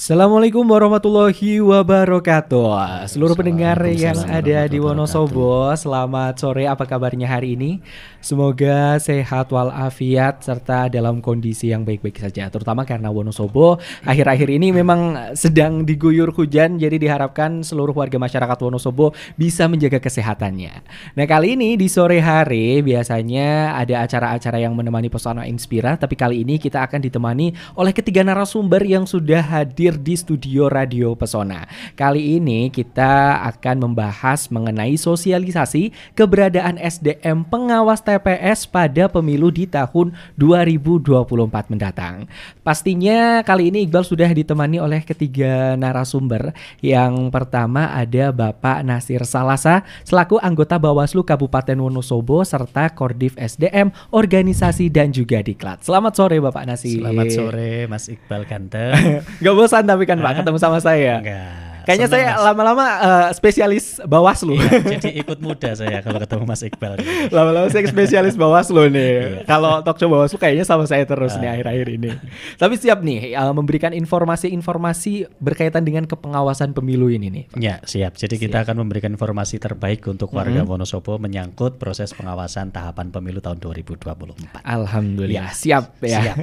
Assalamualaikum warahmatullahi wabarakatuh. Seluruh pendengar yang ada di Wonosobo, selamat sore. Apa kabarnya hari ini? Semoga sehat walafiat serta dalam kondisi yang baik-baik saja. Terutama karena Wonosobo akhir-akhir ini memang sedang diguyur hujan, jadi diharapkan seluruh warga masyarakat Wonosobo bisa menjaga kesehatannya. Nah, kali ini di sore hari biasanya ada acara-acara yang menemani Pesona Inspira, tapi kali ini kita akan ditemani oleh ketiga narasumber yang sudah hadir di studio Radio Pesona. Kali ini kita akan membahas mengenai sosialisasi keberadaan SDM pengawas TPS pada pemilu di tahun 2024 mendatang. Pastinya kali ini Iqbal sudah ditemani oleh ketiga narasumber. Yang pertama ada Bapak Nasir Salasa selaku anggota Bawaslu Kabupaten Wonosobo serta Kordif SDM, Organisasi dan juga Diklat. Selamat sore Bapak Nasir. Selamat sore Mas Iqbal ganteng. Gak bosan tapi kan Pak ketemu sama saya. Enggak. Kayaknya Senang, saya Mas. lama-lama spesialis Bawaslu. Iya, jadi ikut muda saya kalau ketemu Mas Iqbal. Lama-lama saya spesialis Bawaslu nih. Iya. Kalau talk show Bawaslu kayaknya sama saya terus nih akhir-akhir ini. Tapi siap nih memberikan informasi-informasi berkaitan dengan kepengawasan pemilu ini nih. Ya, siap. Jadi kita akan memberikan informasi terbaik untuk warga Wonosobo menyangkut proses pengawasan tahapan pemilu tahun 2024. Alhamdulillah, Ya, siap ya. siap.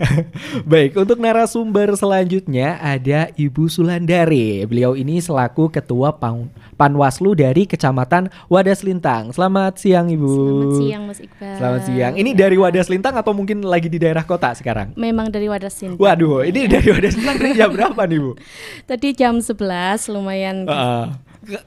Baik, untuk narasumber selanjutnya ada Ibu Sulandari. Beliau ini selaku Ketua Panwaslu dari Kecamatan Wadas Lintang. Selamat siang Ibu. Selamat siang Mas Iqbal. Selamat siang. Ini dari Wadas Lintang atau mungkin lagi di daerah kota sekarang? Memang dari Wadas Lintang. Waduh, ini dari Wadas Lintang dari jam berapa nih Bu? Tadi jam 11 lumayan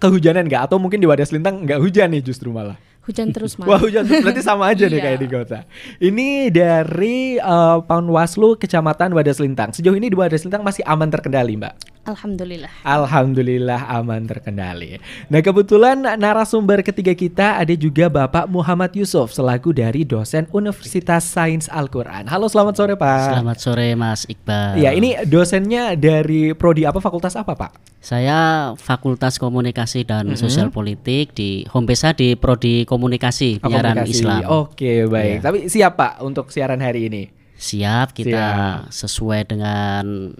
Kehujanan nggak? Atau mungkin di Wadas Lintang nggak hujan nih justru malah? hujan terus Mas. Wah, hujan terus, berarti sama aja nih Iya. kayak di kota. Ini dari Panwaslu Kecamatan Wadas Lintang. Sejauh ini di Wadas Lintang masih aman terkendali Mbak? Alhamdulillah. Alhamdulillah aman terkendali. Nah, kebetulan narasumber ketiga kita ada juga Bapak Muhammad Yusuf selaku dari dosen Universitas Sains Al-Quran. Halo, selamat sore Pak. Selamat sore Mas Iqbal. Ya, ini dosennya dari prodi apa, fakultas apa Pak? Saya Fakultas Komunikasi dan Sosial Politik di Hombesa di prodi Komunikasi Penyiaran Komunikasi. Islam. Oke, baik. Iya. Tapi siap Pak untuk siaran hari ini? Siap, kita sesuai dengan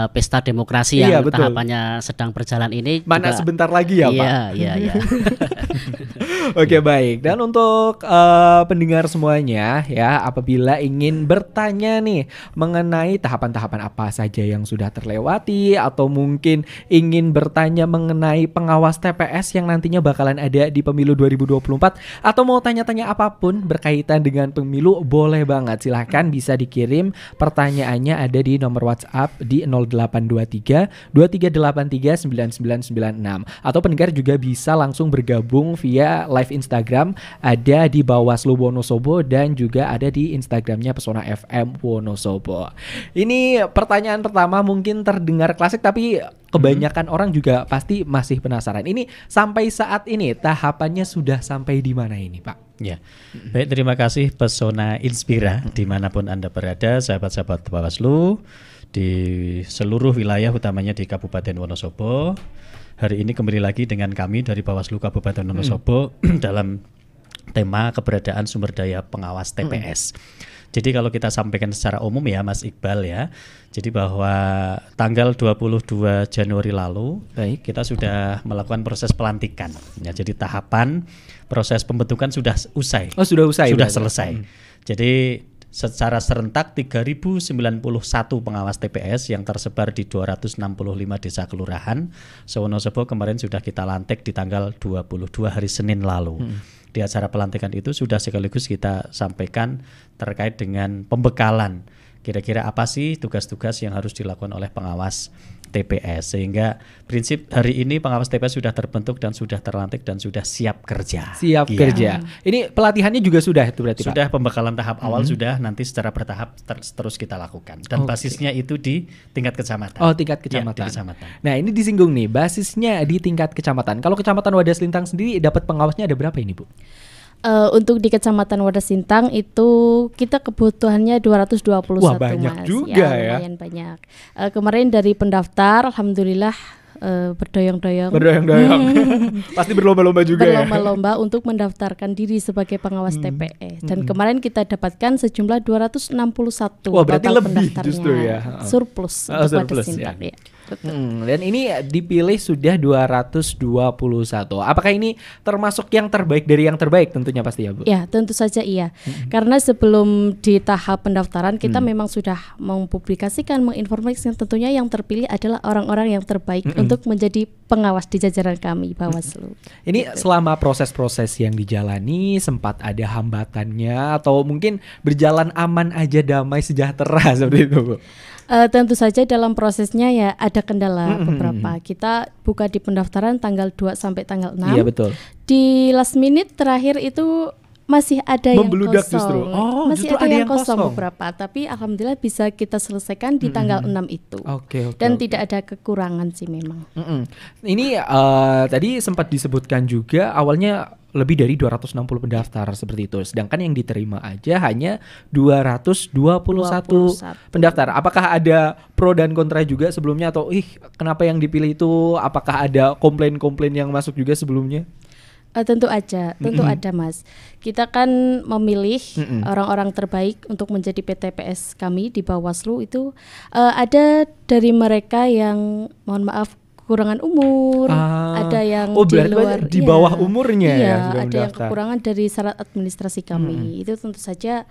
pesta demokrasi Iya, yang betul. tahapannya sedang berjalan ini. Mana juga, sebentar lagi ya Pak? Iya. Oke, baik. Dan untuk pendengar semuanya ya, apabila ingin bertanya nih mengenai tahapan-tahapan apa saja yang sudah terlewati atau mungkin ingin bertanya mengenai pengawas TPS yang nantinya bakalan ada di pemilu 2024 atau mau tanya-tanya apapun berkaitan dengan pemilu, boleh banget. Silahkan bisa dikirim pertanyaannya ada di nomor WhatsApp di 0823 2383 9996 atau pendengar juga bisa langsung bergabung via live Instagram ada di Bawaslu Wonosobo dan juga ada di Instagramnya Pesona FM Wonosobo. Ini pertanyaan pertama mungkin terdengar klasik tapi kebanyakan orang juga pasti masih penasaran. Ini sampai saat ini tahapannya sudah sampai di mana ini Pak? Ya, baik, terima kasih Pesona Inspira dimanapun Anda berada, sahabat-sahabat Bawaslu di seluruh wilayah utamanya di Kabupaten Wonosobo. Hari ini kembali lagi dengan kami dari Bawaslu Kabupaten Wonosobo dalam tema keberadaan sumber daya pengawas TPS. Jadi kalau kita sampaikan secara umum ya Mas Iqbal ya, jadi bahwa tanggal 22 Januari lalu kita sudah melakukan proses pelantikan. Ya, jadi tahapan proses pembentukan sudah usai. Oh, sudah usai. Sudah berarti? selesai. Jadi secara serentak 3091 pengawas TPS yang tersebar di 265 desa kelurahan se-Wonosobo kemarin sudah kita lantik di tanggal 22 hari Senin lalu. Di acara pelantikan itu sudah sekaligus kita sampaikan terkait dengan pembekalan. Kira-kira apa sih tugas-tugas yang harus dilakukan oleh pengawas TPS, sehingga prinsip hari ini pengawas TPS sudah terbentuk dan sudah terlantik dan sudah siap kerja. Siap Iya. kerja. Ini pelatihannya juga sudah itu berarti Pak? Sudah, pembekalan tahap awal sudah, nanti secara bertahap terus kita lakukan. Dan basisnya itu di tingkat kecamatan. Oh, tingkat Ya, kecamatan. di kecamatan. Nah, ini disinggung nih, basisnya di tingkat kecamatan. Kalau Kecamatan Wadas Lintang sendiri dapat pengawasnya ada berapa ini, Bu? Untuk di Kecamatan Wadas Lintang itu kita kebutuhannya 221 Wah, banyak Mas. juga ya. Lumayan banyak. Kemarin dari pendaftar alhamdulillah berdoyong-doyong. Pasti berlomba-lomba juga ya. Berlomba-lomba untuk mendaftarkan diri sebagai pengawas TPS. Dan kemarin kita dapatkan sejumlah 261 Wah, berarti total lebih pendaftarnya. justru ya. Surplus untuk surplus, Wadas Sintang ya. ya. Betul. Dan ini dipilih sudah 221. Apakah ini termasuk yang terbaik dari yang terbaik tentunya pasti ya Bu? Ya, tentu saja iya. Karena sebelum di tahap pendaftaran kita memang sudah mempublikasikan, menginformasikan tentunya yang terpilih adalah orang-orang yang terbaik untuk menjadi pengawas di jajaran kami Bawaslu. Ini selama proses-proses yang dijalani sempat ada hambatannya atau mungkin berjalan aman aja, damai sejahtera seperti itu Bu? Tentu saja dalam prosesnya ya ada kendala beberapa. Kita buka di pendaftaran tanggal 2 sampai tanggal 6. Iya betul. Di last minute terakhir itu masih ada yang Membludak kosong. justru. Oh, masih justru ada yang kosong beberapa, tapi alhamdulillah bisa kita selesaikan di tanggal 6 itu. Oke. Dan tidak ada kekurangan sih memang. Ini tadi sempat disebutkan juga awalnya lebih dari 260 pendaftar seperti itu. Sedangkan yang diterima aja hanya 221 pendaftar. Apakah ada pro dan kontra juga sebelumnya atau kenapa yang dipilih itu? Apakah ada komplain-komplain yang masuk juga sebelumnya? Tentu ada Mas. Kita kan memilih orang-orang terbaik untuk menjadi PTPS kami di Bawaslu itu ada dari mereka yang mohon maaf kekurangan umur, ada yang di luar di bawah umurnya ya. Iya, ada yang kekurangan dari syarat administrasi kami. Itu tentu saja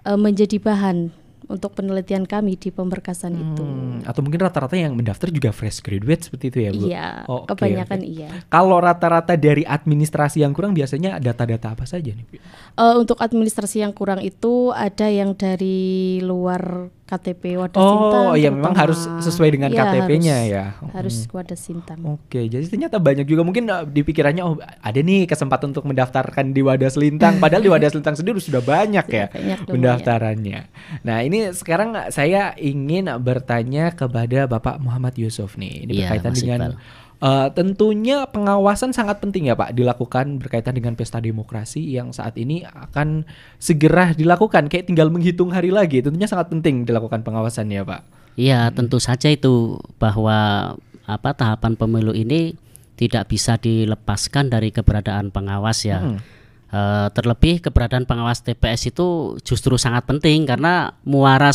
menjadi bahan untuk penelitian kami di pemberkasan itu. Atau mungkin rata-rata yang mendaftar juga fresh graduate seperti itu ya Bu? Iya, kebanyakan iya. Kalau rata-rata dari administrasi yang kurang biasanya data-data apa saja nih? Untuk administrasi yang kurang itu ada yang dari luar KTP Wadas Sintang. Oh iya, memang harus sesuai dengan KTP-nya ya. Harus Wadas Sintang. Oke, jadi ternyata banyak juga mungkin di pikirannya ada nih kesempatan untuk mendaftarkan di Wadas Lintang. Padahal di Wadas Lintang sendiri sudah banyak ya pendaftarannya. Nah ini sekarang saya ingin bertanya kepada Bapak Muhammad Yusuf nih. Ini berkaitan dengan tentunya pengawasan sangat penting ya Pak dilakukan berkaitan dengan pesta demokrasi yang saat ini akan segera dilakukan, kayak tinggal menghitung hari lagi. Tentunya sangat penting dilakukan pengawasan ya Pak. Iya, tentu saja itu bahwa tahapan pemilu ini tidak bisa dilepaskan dari keberadaan pengawas ya. Terlebih keberadaan pengawas TPS itu justru sangat penting karena muara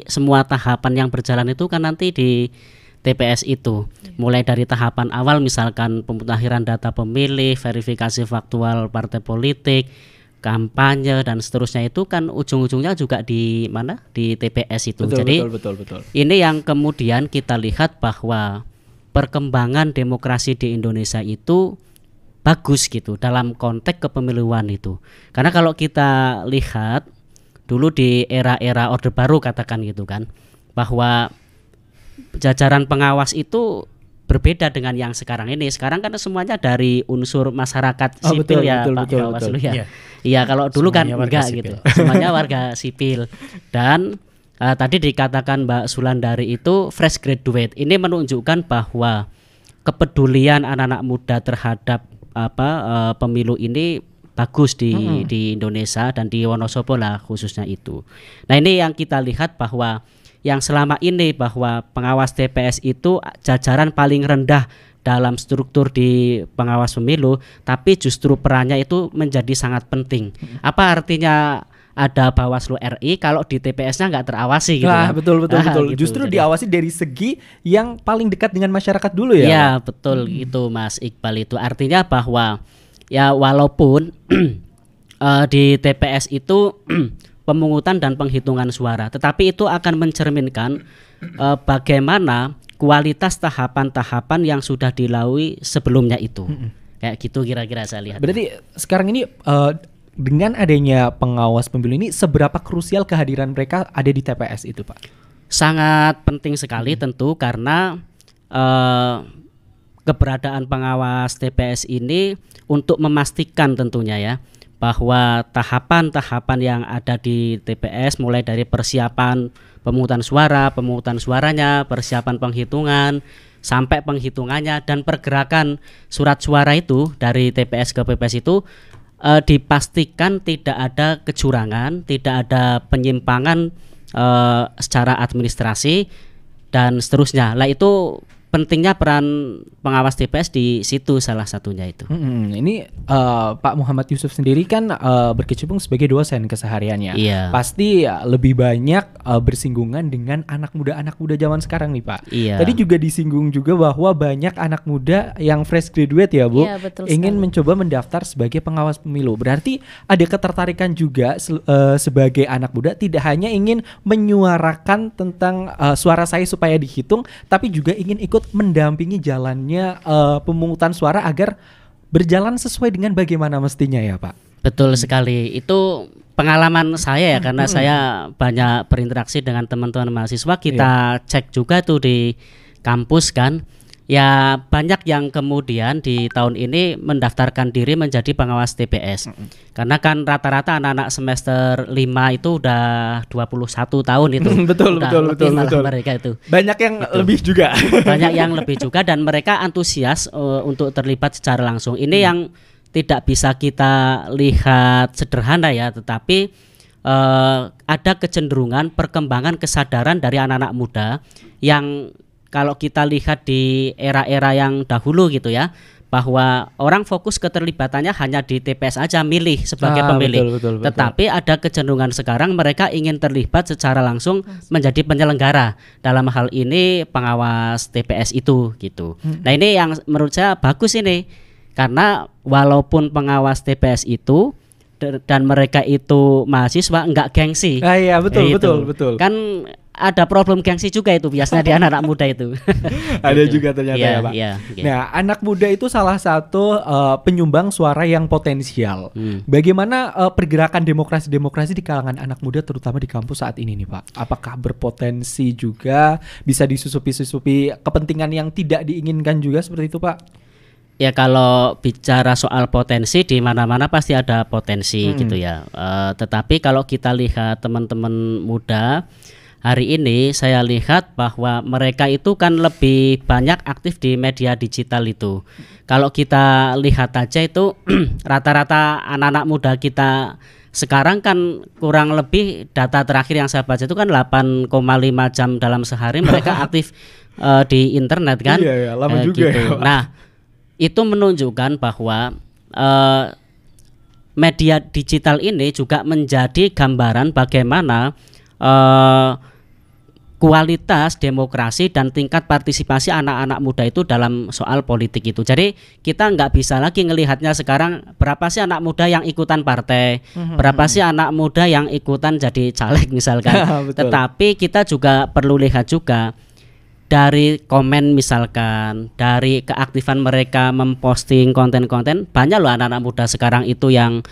semua tahapan yang berjalan itu kan nanti di TPS itu, mulai dari tahapan awal misalkan pemutahiran data pemilih, verifikasi faktual partai politik, kampanye dan seterusnya itu kan ujung-ujungnya juga di mana? Di TPS itu. Jadi betul. Ini yang kemudian kita lihat bahwa perkembangan demokrasi di Indonesia itu bagus gitu dalam konteks kepemiluan itu. Karena kalau kita lihat dulu di era-era Orde Baru katakan gitu kan, bahwa jajaran pengawas itu berbeda dengan yang sekarang ini. Sekarang kan semuanya dari unsur masyarakat sipil Pak Bawaslu ya. Iya, kalau dulu semuanya kan enggak sipil. gitu. Semuanya warga sipil. Dan tadi dikatakan Mbak Sulandari itu fresh graduate. Ini menunjukkan bahwa kepedulian anak-anak muda terhadap pemilu ini bagus di Indonesia dan di Wonosobo lah khususnya itu. Nah, ini yang kita lihat bahwa yang selama ini bahwa pengawas TPS itu jajaran paling rendah dalam struktur di pengawas pemilu, tapi justru perannya itu menjadi sangat penting. Apa artinya ada Bawaslu RI kalau di TPS-nya nggak terawasi gitu? Nah, betul. Gitu. Justru diawasi dari segi yang paling dekat dengan masyarakat dulu ya. Iya, betul itu Mas Iqbal. Itu artinya bahwa ya walaupun di TPS itu pemungutan dan penghitungan suara, tetapi itu akan mencerminkan bagaimana kualitas tahapan-tahapan yang sudah dilalui sebelumnya itu. Kayak gitu kira-kira saya lihat. Berarti sekarang ini dengan adanya pengawas pemilu ini seberapa krusial kehadiran mereka ada di TPS itu Pak? Sangat penting sekali tentu karena keberadaan pengawas TPS ini untuk memastikan tentunya ya bahwa tahapan-tahapan yang ada di TPS mulai dari persiapan pemungutan suaranya, persiapan penghitungan, sampai penghitungannya dan pergerakan surat suara itu dari TPS ke PPS itu dipastikan tidak ada kecurangan, tidak ada penyimpangan secara administrasi dan seterusnya. Lah itu pentingnya peran pengawas TPS di situ salah satunya itu. Ini Pak Muhammad Yusuf sendiri kan berkecimpung sebagai dosen kesehariannya. Iya. Pasti lebih banyak bersinggungan dengan anak muda zaman sekarang nih Pak. Iya. Tadi juga disinggung juga bahwa banyak anak muda yang fresh graduate ya Bu, Iya, betul ingin sekali. mencoba mendaftar sebagai pengawas pemilu. Berarti ada ketertarikan juga sebagai anak muda tidak hanya ingin menyuarakan tentang suara saya supaya dihitung, tapi juga ingin ikut mendampingi jalannya pemungutan suara agar berjalan sesuai dengan bagaimana mestinya ya Pak. Betul sekali. Itu pengalaman saya ya, karena saya banyak berinteraksi dengan teman-teman mahasiswa. Kita cek juga tuh di kampus kan. Ya banyak yang kemudian di tahun ini mendaftarkan diri menjadi pengawas TPS. Karena kan rata-rata anak-anak semester 5 itu udah 21 tahun itu. Betul, Udah betul, lebih betul, malah betul. mereka itu. Banyak yang lebih juga. Banyak yang lebih juga dan mereka antusias untuk terlibat secara langsung. Ini yang tidak bisa kita lihat sederhana ya, tetapi ada kecenderungan perkembangan kesadaran dari anak-anak muda yang kalau kita lihat di era-era yang dahulu gitu ya, bahwa orang fokus keterlibatannya hanya di TPS aja, milih sebagai pemilih. Betul. Tetapi ada kecenderungan sekarang mereka ingin terlibat secara langsung menjadi penyelenggara. Dalam hal ini pengawas TPS itu gitu. Nah ini yang menurut saya bagus ini. Karena walaupun pengawas TPS itu dan mereka itu mahasiswa enggak gengsi. Iya betul, Itu. betul. Kan ada problem gengsi juga itu biasanya di anak-anak muda itu. Ada Gitu. juga ternyata Iya, ya Pak. iya, oke. Nah anak muda itu salah satu penyumbang suara yang potensial. Bagaimana pergerakan demokrasi di kalangan anak muda terutama di kampus saat ini nih Pak? Apakah berpotensi juga bisa disusupi kepentingan yang tidak diinginkan juga seperti itu Pak? Ya kalau bicara soal potensi di mana-mana pasti ada potensi gitu ya. Tetapi kalau kita lihat teman-teman muda hari ini, saya lihat bahwa mereka itu kan lebih banyak aktif di media digital itu. Kalau kita lihat aja itu rata-rata anak-anak muda kita sekarang kan kurang lebih data terakhir yang saya baca itu kan 8,5 jam dalam sehari mereka aktif di internet kan. Iya, lama juga gitu. ya, Pak. Nah itu menunjukkan bahwa media digital ini juga menjadi gambaran bagaimana kualitas demokrasi dan tingkat partisipasi anak-anak muda itu dalam soal politik itu. Jadi kita nggak bisa lagi ngelihatnya sekarang berapa sih anak muda yang ikutan partai, berapa sih anak muda yang ikutan jadi caleg misalkan. Betul. Tetapi kita juga perlu lihat juga dari komen misalkan, dari keaktifan mereka memposting konten-konten, banyak loh anak-anak muda sekarang itu yang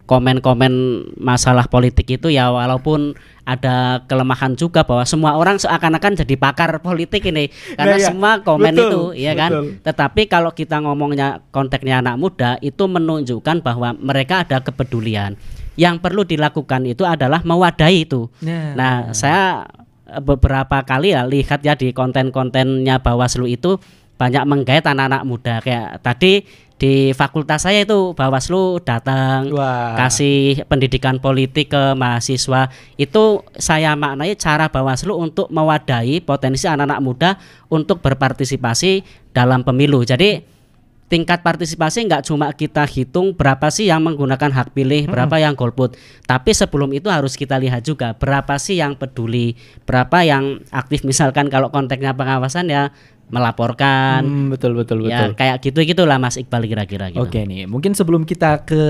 komen-komen masalah politik itu ya, walaupun ada kelemahan juga bahwa semua orang seakan-akan jadi pakar politik ini karena Nah, ya. semua komen Betul, itu ya kan. betul. Tetapi kalau kita ngomongnya konteksnya anak muda itu menunjukkan bahwa mereka ada kepedulian. Yang perlu dilakukan itu adalah mewadahi itu. Nah, saya beberapa kali ya lihat ya di konten-kontennya Bawaslu itu banyak menggait anak-anak muda. Kayak tadi di fakultas saya itu Bawaslu datang kasih pendidikan politik ke mahasiswa. Itu saya maknai cara Bawaslu untuk mewadahi potensi anak-anak muda untuk berpartisipasi dalam pemilu. Jadi tingkat partisipasi nggak cuma kita hitung berapa sih yang menggunakan hak pilih, berapa yang golput. Tapi sebelum itu harus kita lihat juga berapa sih yang peduli, berapa yang aktif misalkan kalau konteksnya pengawasan ya melaporkan. Betul. Ya kayak gitulah Mas Iqbal kira-kira gitu. Oke nih, mungkin sebelum kita ke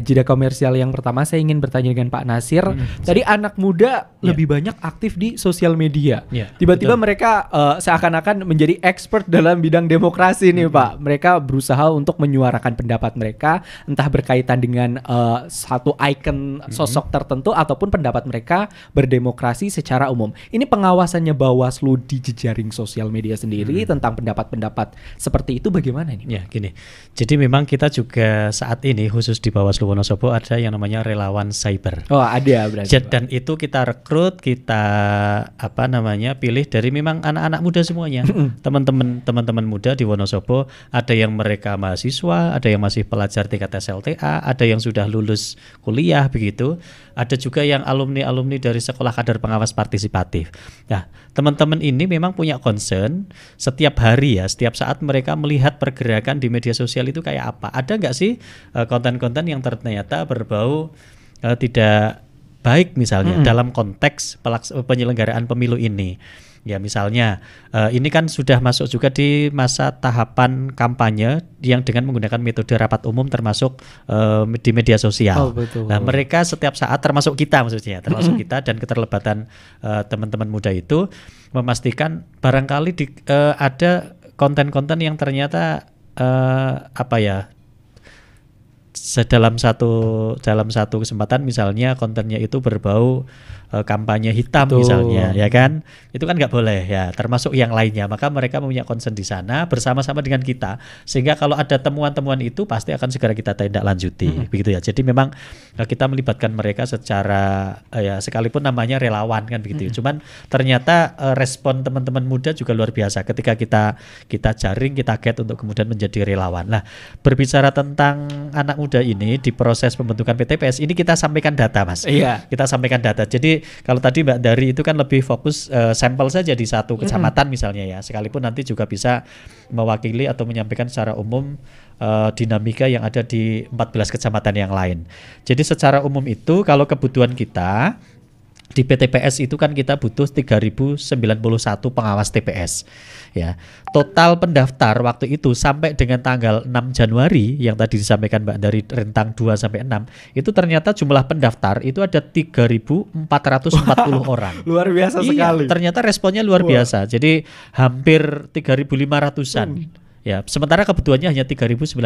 jeda komersial yang pertama, saya ingin bertanya dengan Pak Nasir. Tadi anak muda lebih banyak aktif di sosial media. Tiba-tiba mereka seakan-akan menjadi expert dalam bidang demokrasi nih Pak. Mereka berusaha untuk menyuarakan pendapat mereka, entah berkaitan dengan satu ikon sosok tertentu ataupun pendapat mereka berdemokrasi secara umum. Ini pengawasannya Bawaslu di jejaring sosial media sendiri tentang pendapat-pendapat seperti itu bagaimana nih? Ya gini, jadi memang kita juga saat ini khusus di Bawaslu Wonosobo ada yang namanya relawan cyber. Oh ada berarti. Dan itu kita rekrut, kita pilih dari memang anak-anak muda semuanya. Teman-teman muda di Wonosobo, ada yang mereka mahasiswa, ada yang masih pelajar tingkat SLTA, ada yang sudah lulus kuliah begitu. ada juga yang alumni-alumni dari sekolah kader pengawas partisipatif. Nah, teman-teman ini memang punya concern setiap hari ya, setiap saat mereka melihat pergerakan di media sosial itu kayak apa. Ada nggak sih konten-konten yang ternyata berbau tidak baik misalnya dalam konteks penyelenggaraan pemilu ini. Ya misalnya ini kan sudah masuk juga di masa tahapan kampanye yang dengan menggunakan metode rapat umum termasuk di media sosial. Betul. Nah mereka setiap saat termasuk kita maksudnya, termasuk kita dan keterlibatan teman-teman muda itu memastikan barangkali ada konten-konten yang ternyata dalam satu kesempatan misalnya kontennya itu berbau kampanye hitam. Betul. Misalnya ya kan, itu kan nggak boleh ya, termasuk yang lainnya. Maka mereka punya concern di sana bersama-sama dengan kita, sehingga kalau ada temuan-temuan itu pasti akan segera kita tindak lanjuti. Begitu ya. Jadi memang kita melibatkan mereka secara ya sekalipun namanya relawan kan begitu. Cuman ternyata respon teman-teman muda juga luar biasa ketika kita jaring, kita get untuk kemudian menjadi relawan. Nah, berbicara tentang anak muda ini di proses pembentukan PTPS ini kita sampaikan data, Mas. Iya. Kita sampaikan data. Jadi kalau tadi Mbak Dari itu kan lebih fokus sampel saja di satu kecamatan misalnya ya. Sekalipun nanti juga bisa mewakili atau menyampaikan secara umum dinamika yang ada di 14 kecamatan yang lain. Jadi secara umum itu kalau kebutuhan kita di PTPS itu kan kita butuh 3.091 pengawas TPS ya. Total pendaftar waktu itu sampai dengan tanggal 6 Januari yang tadi disampaikan Mbak dari rentang 2 sampai 6 itu ternyata jumlah pendaftar itu ada 3.440 orang. Luar biasa sekali. Ternyata responnya luar biasa. Jadi hampir 3.500-an. Ya, sementara kebutuhannya hanya 3.091.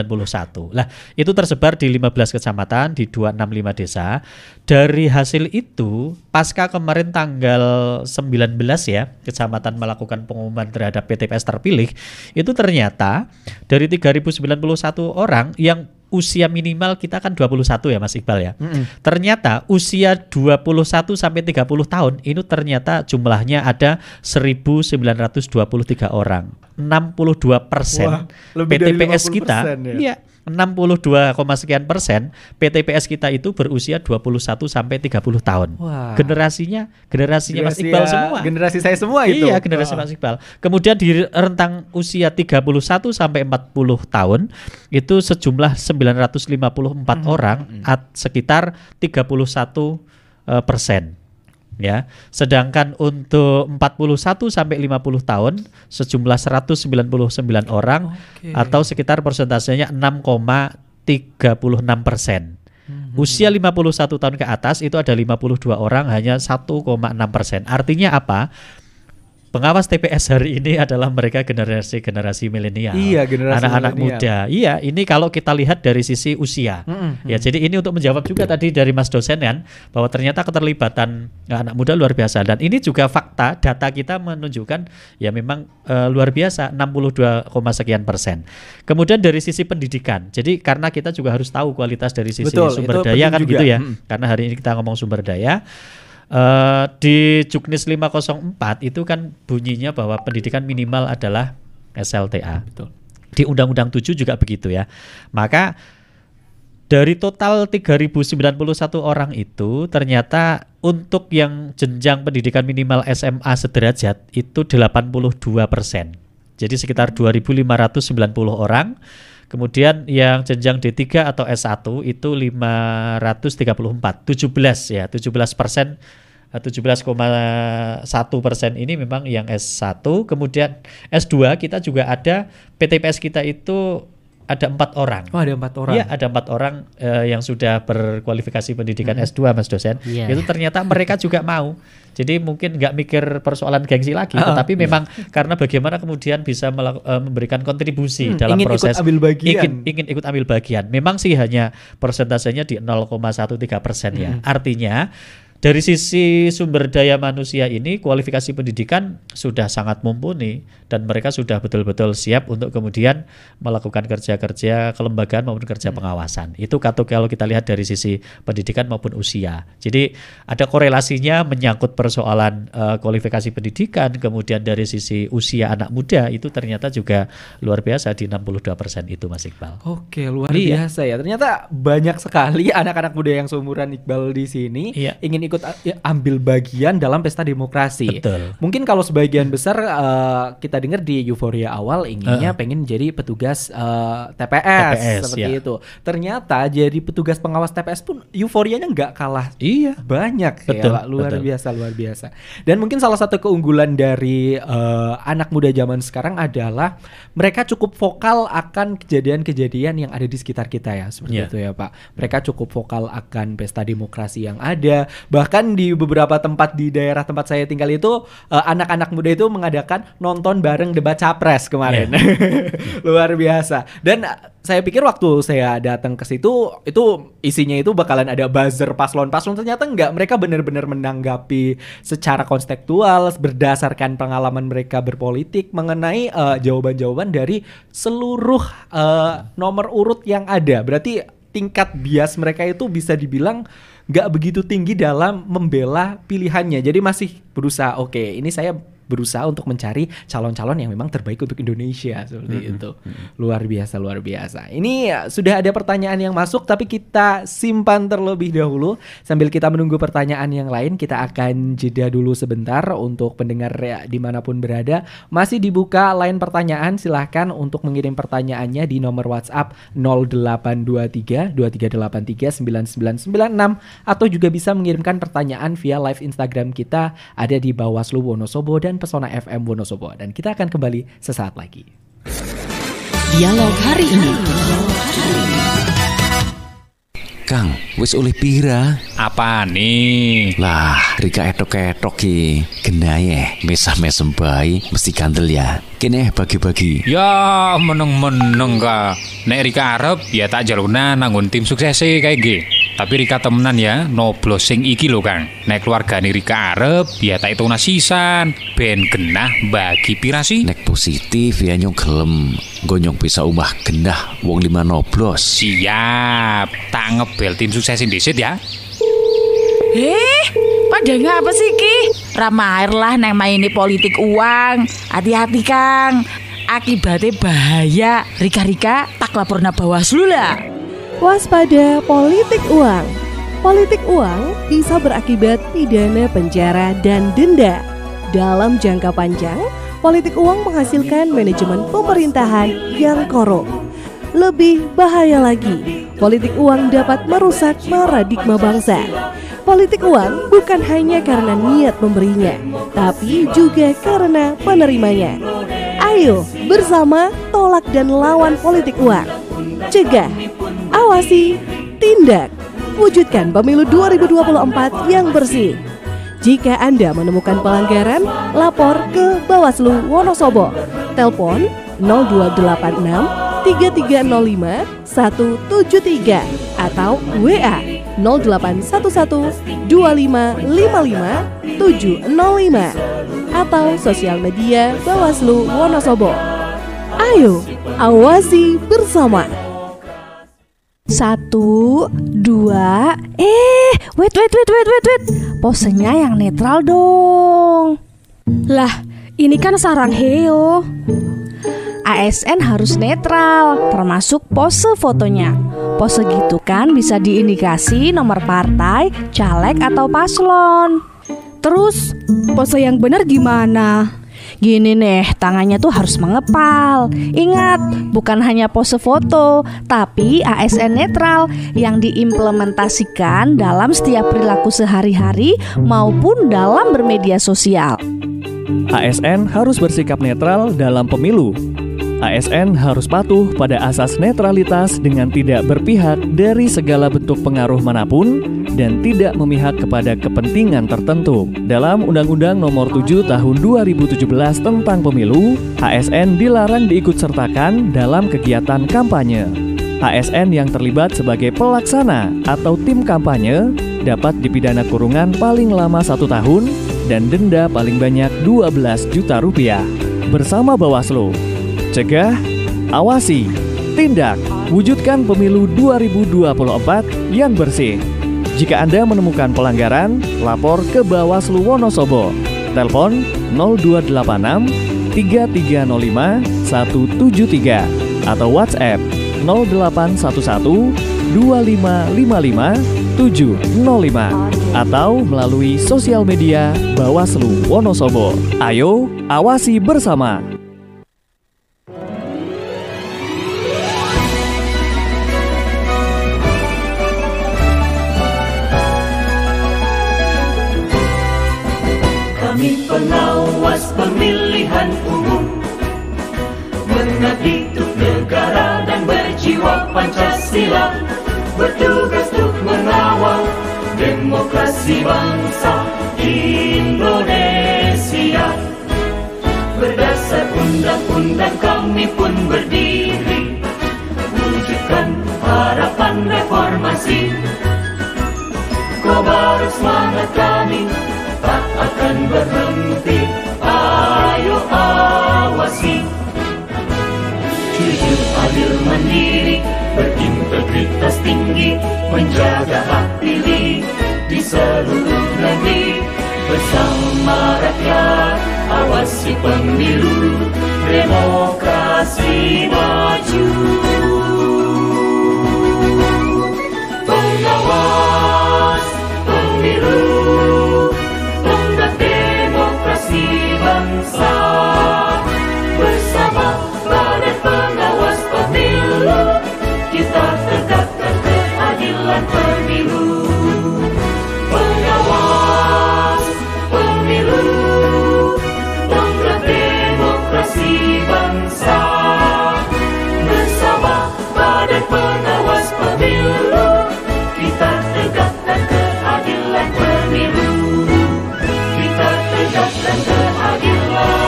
Lah, itu tersebar di 15 kecamatan di 265 desa. Dari hasil itu, pasca kemarin tanggal 19 ya, kecamatan melakukan pengumuman terhadap PTPS terpilih, itu ternyata dari 3.091 orang yang usia minimal kita kan 21 ya Mas Iqbal ya. Ternyata usia 21 sampai 30 tahun itu ternyata jumlahnya ada 1.923 orang. 62% PTPS kita. Iya. 62, sekian persen PTPS kita itu berusia 21 sampai 30 tahun. Wah. Generasinya Mas Iqbal semua. Generasi saya semua itu. Iya, generasi Mas Iqbal. Kemudian di rentang usia 31 sampai 40 tahun itu sejumlah 954 orang, sekitar 31%. Ya, sedangkan untuk 41 sampai 50 tahun sejumlah 199 orang atau sekitar persentasenya 6,36%. Usia 51 tahun ke atas itu ada 52 orang, hanya 1,6%. Artinya apa? Pengawas TPS hari ini adalah mereka generasi milenial. Iya, generasi anak-anak milenial. muda. Iya, ini kalau kita lihat dari sisi usia. Ya, jadi ini untuk menjawab juga tadi dari Mas dosen kan, bahwa ternyata keterlibatan anak muda luar biasa, dan ini juga fakta data kita menunjukkan ya memang luar biasa 62, sekian persen. Kemudian dari sisi pendidikan. Jadi karena kita juga harus tahu kualitas dari sisi sumber daya kan juga. Gitu ya. Karena hari ini kita ngomong sumber daya. Di Juknis 504 itu kan bunyinya bahwa pendidikan minimal adalah SLTA. Betul. Di Undang-Undang 7 juga begitu ya. Maka dari total 3.091 orang itu ternyata untuk yang jenjang pendidikan minimal SMA sederajat itu 82%. Jadi sekitar 2.590 orang. Kemudian yang jenjang D3 atau S1 itu 534, 17%. 17,1% ini memang yang S1. Kemudian S2 kita juga ada, PTPS kita itu ada 4 orang. Oh, ada 4 orang. Iya, ada 4 orang yang sudah berkualifikasi pendidikan S2, Mas dosen. Itu ternyata mereka juga mau. Jadi mungkin nggak mikir persoalan gengsi lagi, tetapi memang karena bagaimana kemudian bisa memberikan kontribusi dalam proses ingin ikut ambil bagian. Memang sih hanya persentasenya di 0,13% ya. Artinya Dari sisi sumber daya manusia ini, kualifikasi pendidikan sudah sangat mumpuni dan mereka sudah betul-betul siap untuk kemudian melakukan kerja-kerja kelembagaan maupun kerja pengawasan. Itu kalau kita lihat dari sisi pendidikan maupun usia. Jadi ada korelasinya menyangkut persoalan kualifikasi pendidikan, kemudian dari sisi usia anak muda itu ternyata juga luar biasa di 62% itu, Mas Iqbal. Oke, luar biasa ya. Ternyata banyak sekali anak-anak muda yang seumuran Iqbal di sini ingin ikut ambil bagian dalam pesta demokrasi. Betul. Mungkin kalau sebagian besar kita dengar di euforia awal inginnya pengen jadi petugas TPS seperti itu. Ternyata jadi petugas pengawas TPS pun euforianya nggak kalah banyak. Betul, ya, luar biasa. Dan mungkin salah satu keunggulan dari anak muda zaman sekarang adalah mereka cukup vokal akan kejadian-kejadian yang ada di sekitar kita ya, seperti itu ya Pak. Mereka cukup vokal akan pesta demokrasi yang ada. Bahkan di beberapa tempat di daerah tempat saya tinggal itu anak-anak muda itu mengadakan nonton bareng debat capres kemarin. Luar biasa. Dan saya pikir waktu saya datang ke situ itu isinya itu bakalan ada buzzer paslon-paslon, ternyata enggak. Mereka benar-benar menanggapi secara kontekstual berdasarkan pengalaman mereka berpolitik mengenai jawaban-jawaban dari seluruh nomor urut yang ada. Berarti tingkat bias mereka itu bisa dibilang nggak begitu tinggi dalam membela pilihannya. Jadi masih berusaha, ini saya berusaha untuk mencari calon-calon yang memang terbaik untuk Indonesia seperti itu. Luar biasa. Ini sudah ada pertanyaan yang masuk, tapi kita simpan terlebih dahulu. Sambil kita menunggu pertanyaan yang lain, kita akan jeda dulu sebentar untuk pendengar ya, dimanapun berada. Masih dibuka line pertanyaan, silahkan untuk mengirim pertanyaannya di nomor WhatsApp 0823 2383 9996 atau juga bisa mengirimkan pertanyaan via live Instagram kita ada di Bawaslu Wonosobo dan Pesona FM Wonosobo, dan kita akan kembali sesaat lagi. Dialog hari ini. Kang, wis oleh pira? Apa nih? Lah, Rika etok-etok ki. Genaye, mesah-mesem bayi mesti kandel ya. Kene bagi-bagi. Ya, meneng-meneng ka. Nek Rika arep ya tak jaluna nanggon tim suksese kayak ge. Tapi Rika temenan ya, noblos sing iki lho Kang. Nek keluargane Rika arep ya tak hitungna sisan. Ben genah bagi pirasi. Nek positif ya nyong gelem. Gonyong bisa umah genah wong 5 noblos. Siap, tak ngebel tim suksesin disit ya. Pada ngapa sih Ki? Ramair lah neng maini politik uang. Hati-hati Kang, akibatnya bahaya. Rika-Rika tak laporna Bawaslu lah. Waspada politik uang. Politik uang bisa berakibat pidana penjara dan denda. Dalam jangka panjang, politik uang menghasilkan manajemen pemerintahan yang korup. Lebih bahaya lagi, politik uang dapat merusak paradigma bangsa. Politik uang bukan hanya karena niat memberinya, tapi juga karena penerimanya. Ayo bersama tolak dan lawan politik uang. Cegah, awasi, tindak. Wujudkan pemilu 2024 yang bersih. Jika Anda menemukan pelanggaran, lapor ke Bawaslu Wonosobo. Telepon 0286 3305 173 atau WA 0811 2555 705 atau sosial media Bawaslu Wonosobo. Ayo, awasi bersama. 1, 2, wait. Posenya yang netral dong. Lah, ini kan sarang heo. ASN harus netral, termasuk pose fotonya. Pose gitu kan bisa diindikasi nomor partai, caleg atau paslon. Terus, pose yang benar gimana? Gini nih, tangannya tuh harus mengepal. Ingat, bukan hanya pose foto, tapi ASN netral yang diimplementasikan dalam setiap perilaku sehari-hari maupun dalam bermedia sosial. ASN harus bersikap netral dalam pemilu. ASN harus patuh pada asas netralitas dengan tidak berpihak dari segala bentuk pengaruh manapun dan tidak memihak kepada kepentingan tertentu. Dalam Undang-Undang Nomor 7 Tahun 2017 tentang Pemilu, ASN dilarang diikutsertakan dalam kegiatan kampanye. ASN yang terlibat sebagai pelaksana atau tim kampanye dapat dipidana kurungan paling lama 1 tahun dan denda paling banyak 12 juta rupiah. Bersama Bawaslu, cegah, awasi, tindak, wujudkan pemilu 2024 yang bersih. Jika Anda menemukan pelanggaran, lapor ke Bawaslu Wonosobo. Telepon 0286 3305 173 atau WhatsApp 0811 2555 705 atau melalui sosial media Bawaslu Wonosobo. Ayo, awasi bersama. Kami pengawas pemilihan umum, mengabdi untuk negara dan berjiwa Pancasila, bertugas untuk mengawal demokrasi bangsa Indonesia. Berdasar undang-undang kami pun berdiri, wujudkan harapan reformasi. Kobar semangat kami tak akan berhenti, ayo awasi. Jujur, adil, mandiri, berintegritas tinggi, menjaga hak pilih di seluruh negeri. Bersama rakyat, awasi pemilu, demokrasi maju. Pengawas pemilu, tonggak demokrasi bangsa. Bersama Badan Pengawas Pemilu, kita tegakkan keadilan pemilu. Pengawas pemilu, tonggak demokrasi bangsa. Bersama Badan Pengawas Pemilu, kita tegakkan keadilan pemilu. Kita tegakkan keadilan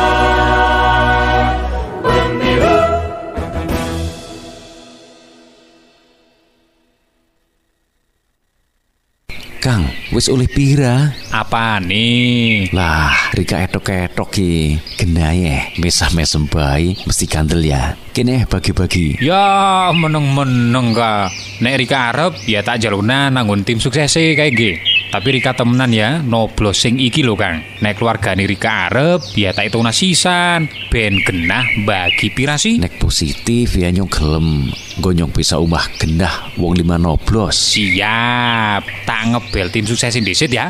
pemilu. Kang, wis oleh pira? Apa nih? Lah, Rika etok-etok ki. Genaye, mesah-mesem bayi mesti kandel ya. Kene bagi-bagi. Ya, meneng-meneng ka. Nek Rika arep ya tak jaluna nanggun tim suksese kayak ge. Tapi Rika temenan ya, noblos sing iki lho Kang. Nek keluargane Rika arep ya tak hitung sisan. Ben genah bagi pirasi. Nek positif ya nyong gelem. Gonyong bisa umah genah wong 5 noblos. Siap, tak ngebel tim suksesin disit ya.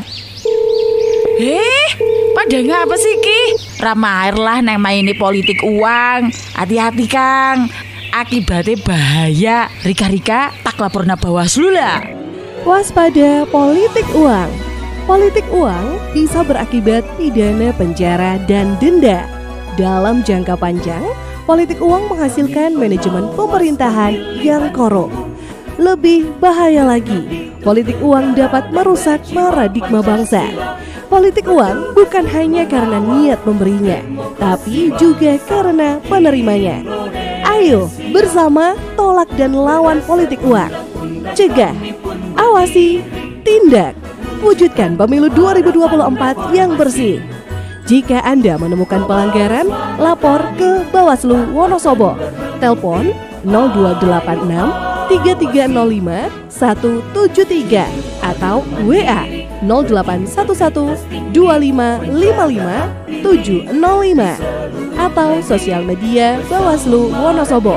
Pada ngapa sih Ki? Ramair lah neng maini politik uang. Hati-hati Kang, akibatnya bahaya. Rika-rika tak laporna Bawaslu lah. Waspada politik uang. Politik uang bisa berakibat pidana penjara dan denda. Dalam jangka panjang, politik uang menghasilkan manajemen pemerintahan yang korup. Lebih bahaya lagi, politik uang dapat merusak paradigma bangsa. Politik uang bukan hanya karena niat memberinya, tapi juga karena penerimanya. Ayo bersama tolak dan lawan politik uang. Cegah, awasi, tindak, wujudkan pemilu 2024 yang bersih. Jika Anda menemukan pelanggaran, lapor ke Bawaslu Wonosobo. Telepon 0286 3305 173 atau WA 0811 2555 705 atau sosial media Bawaslu Wonosobo.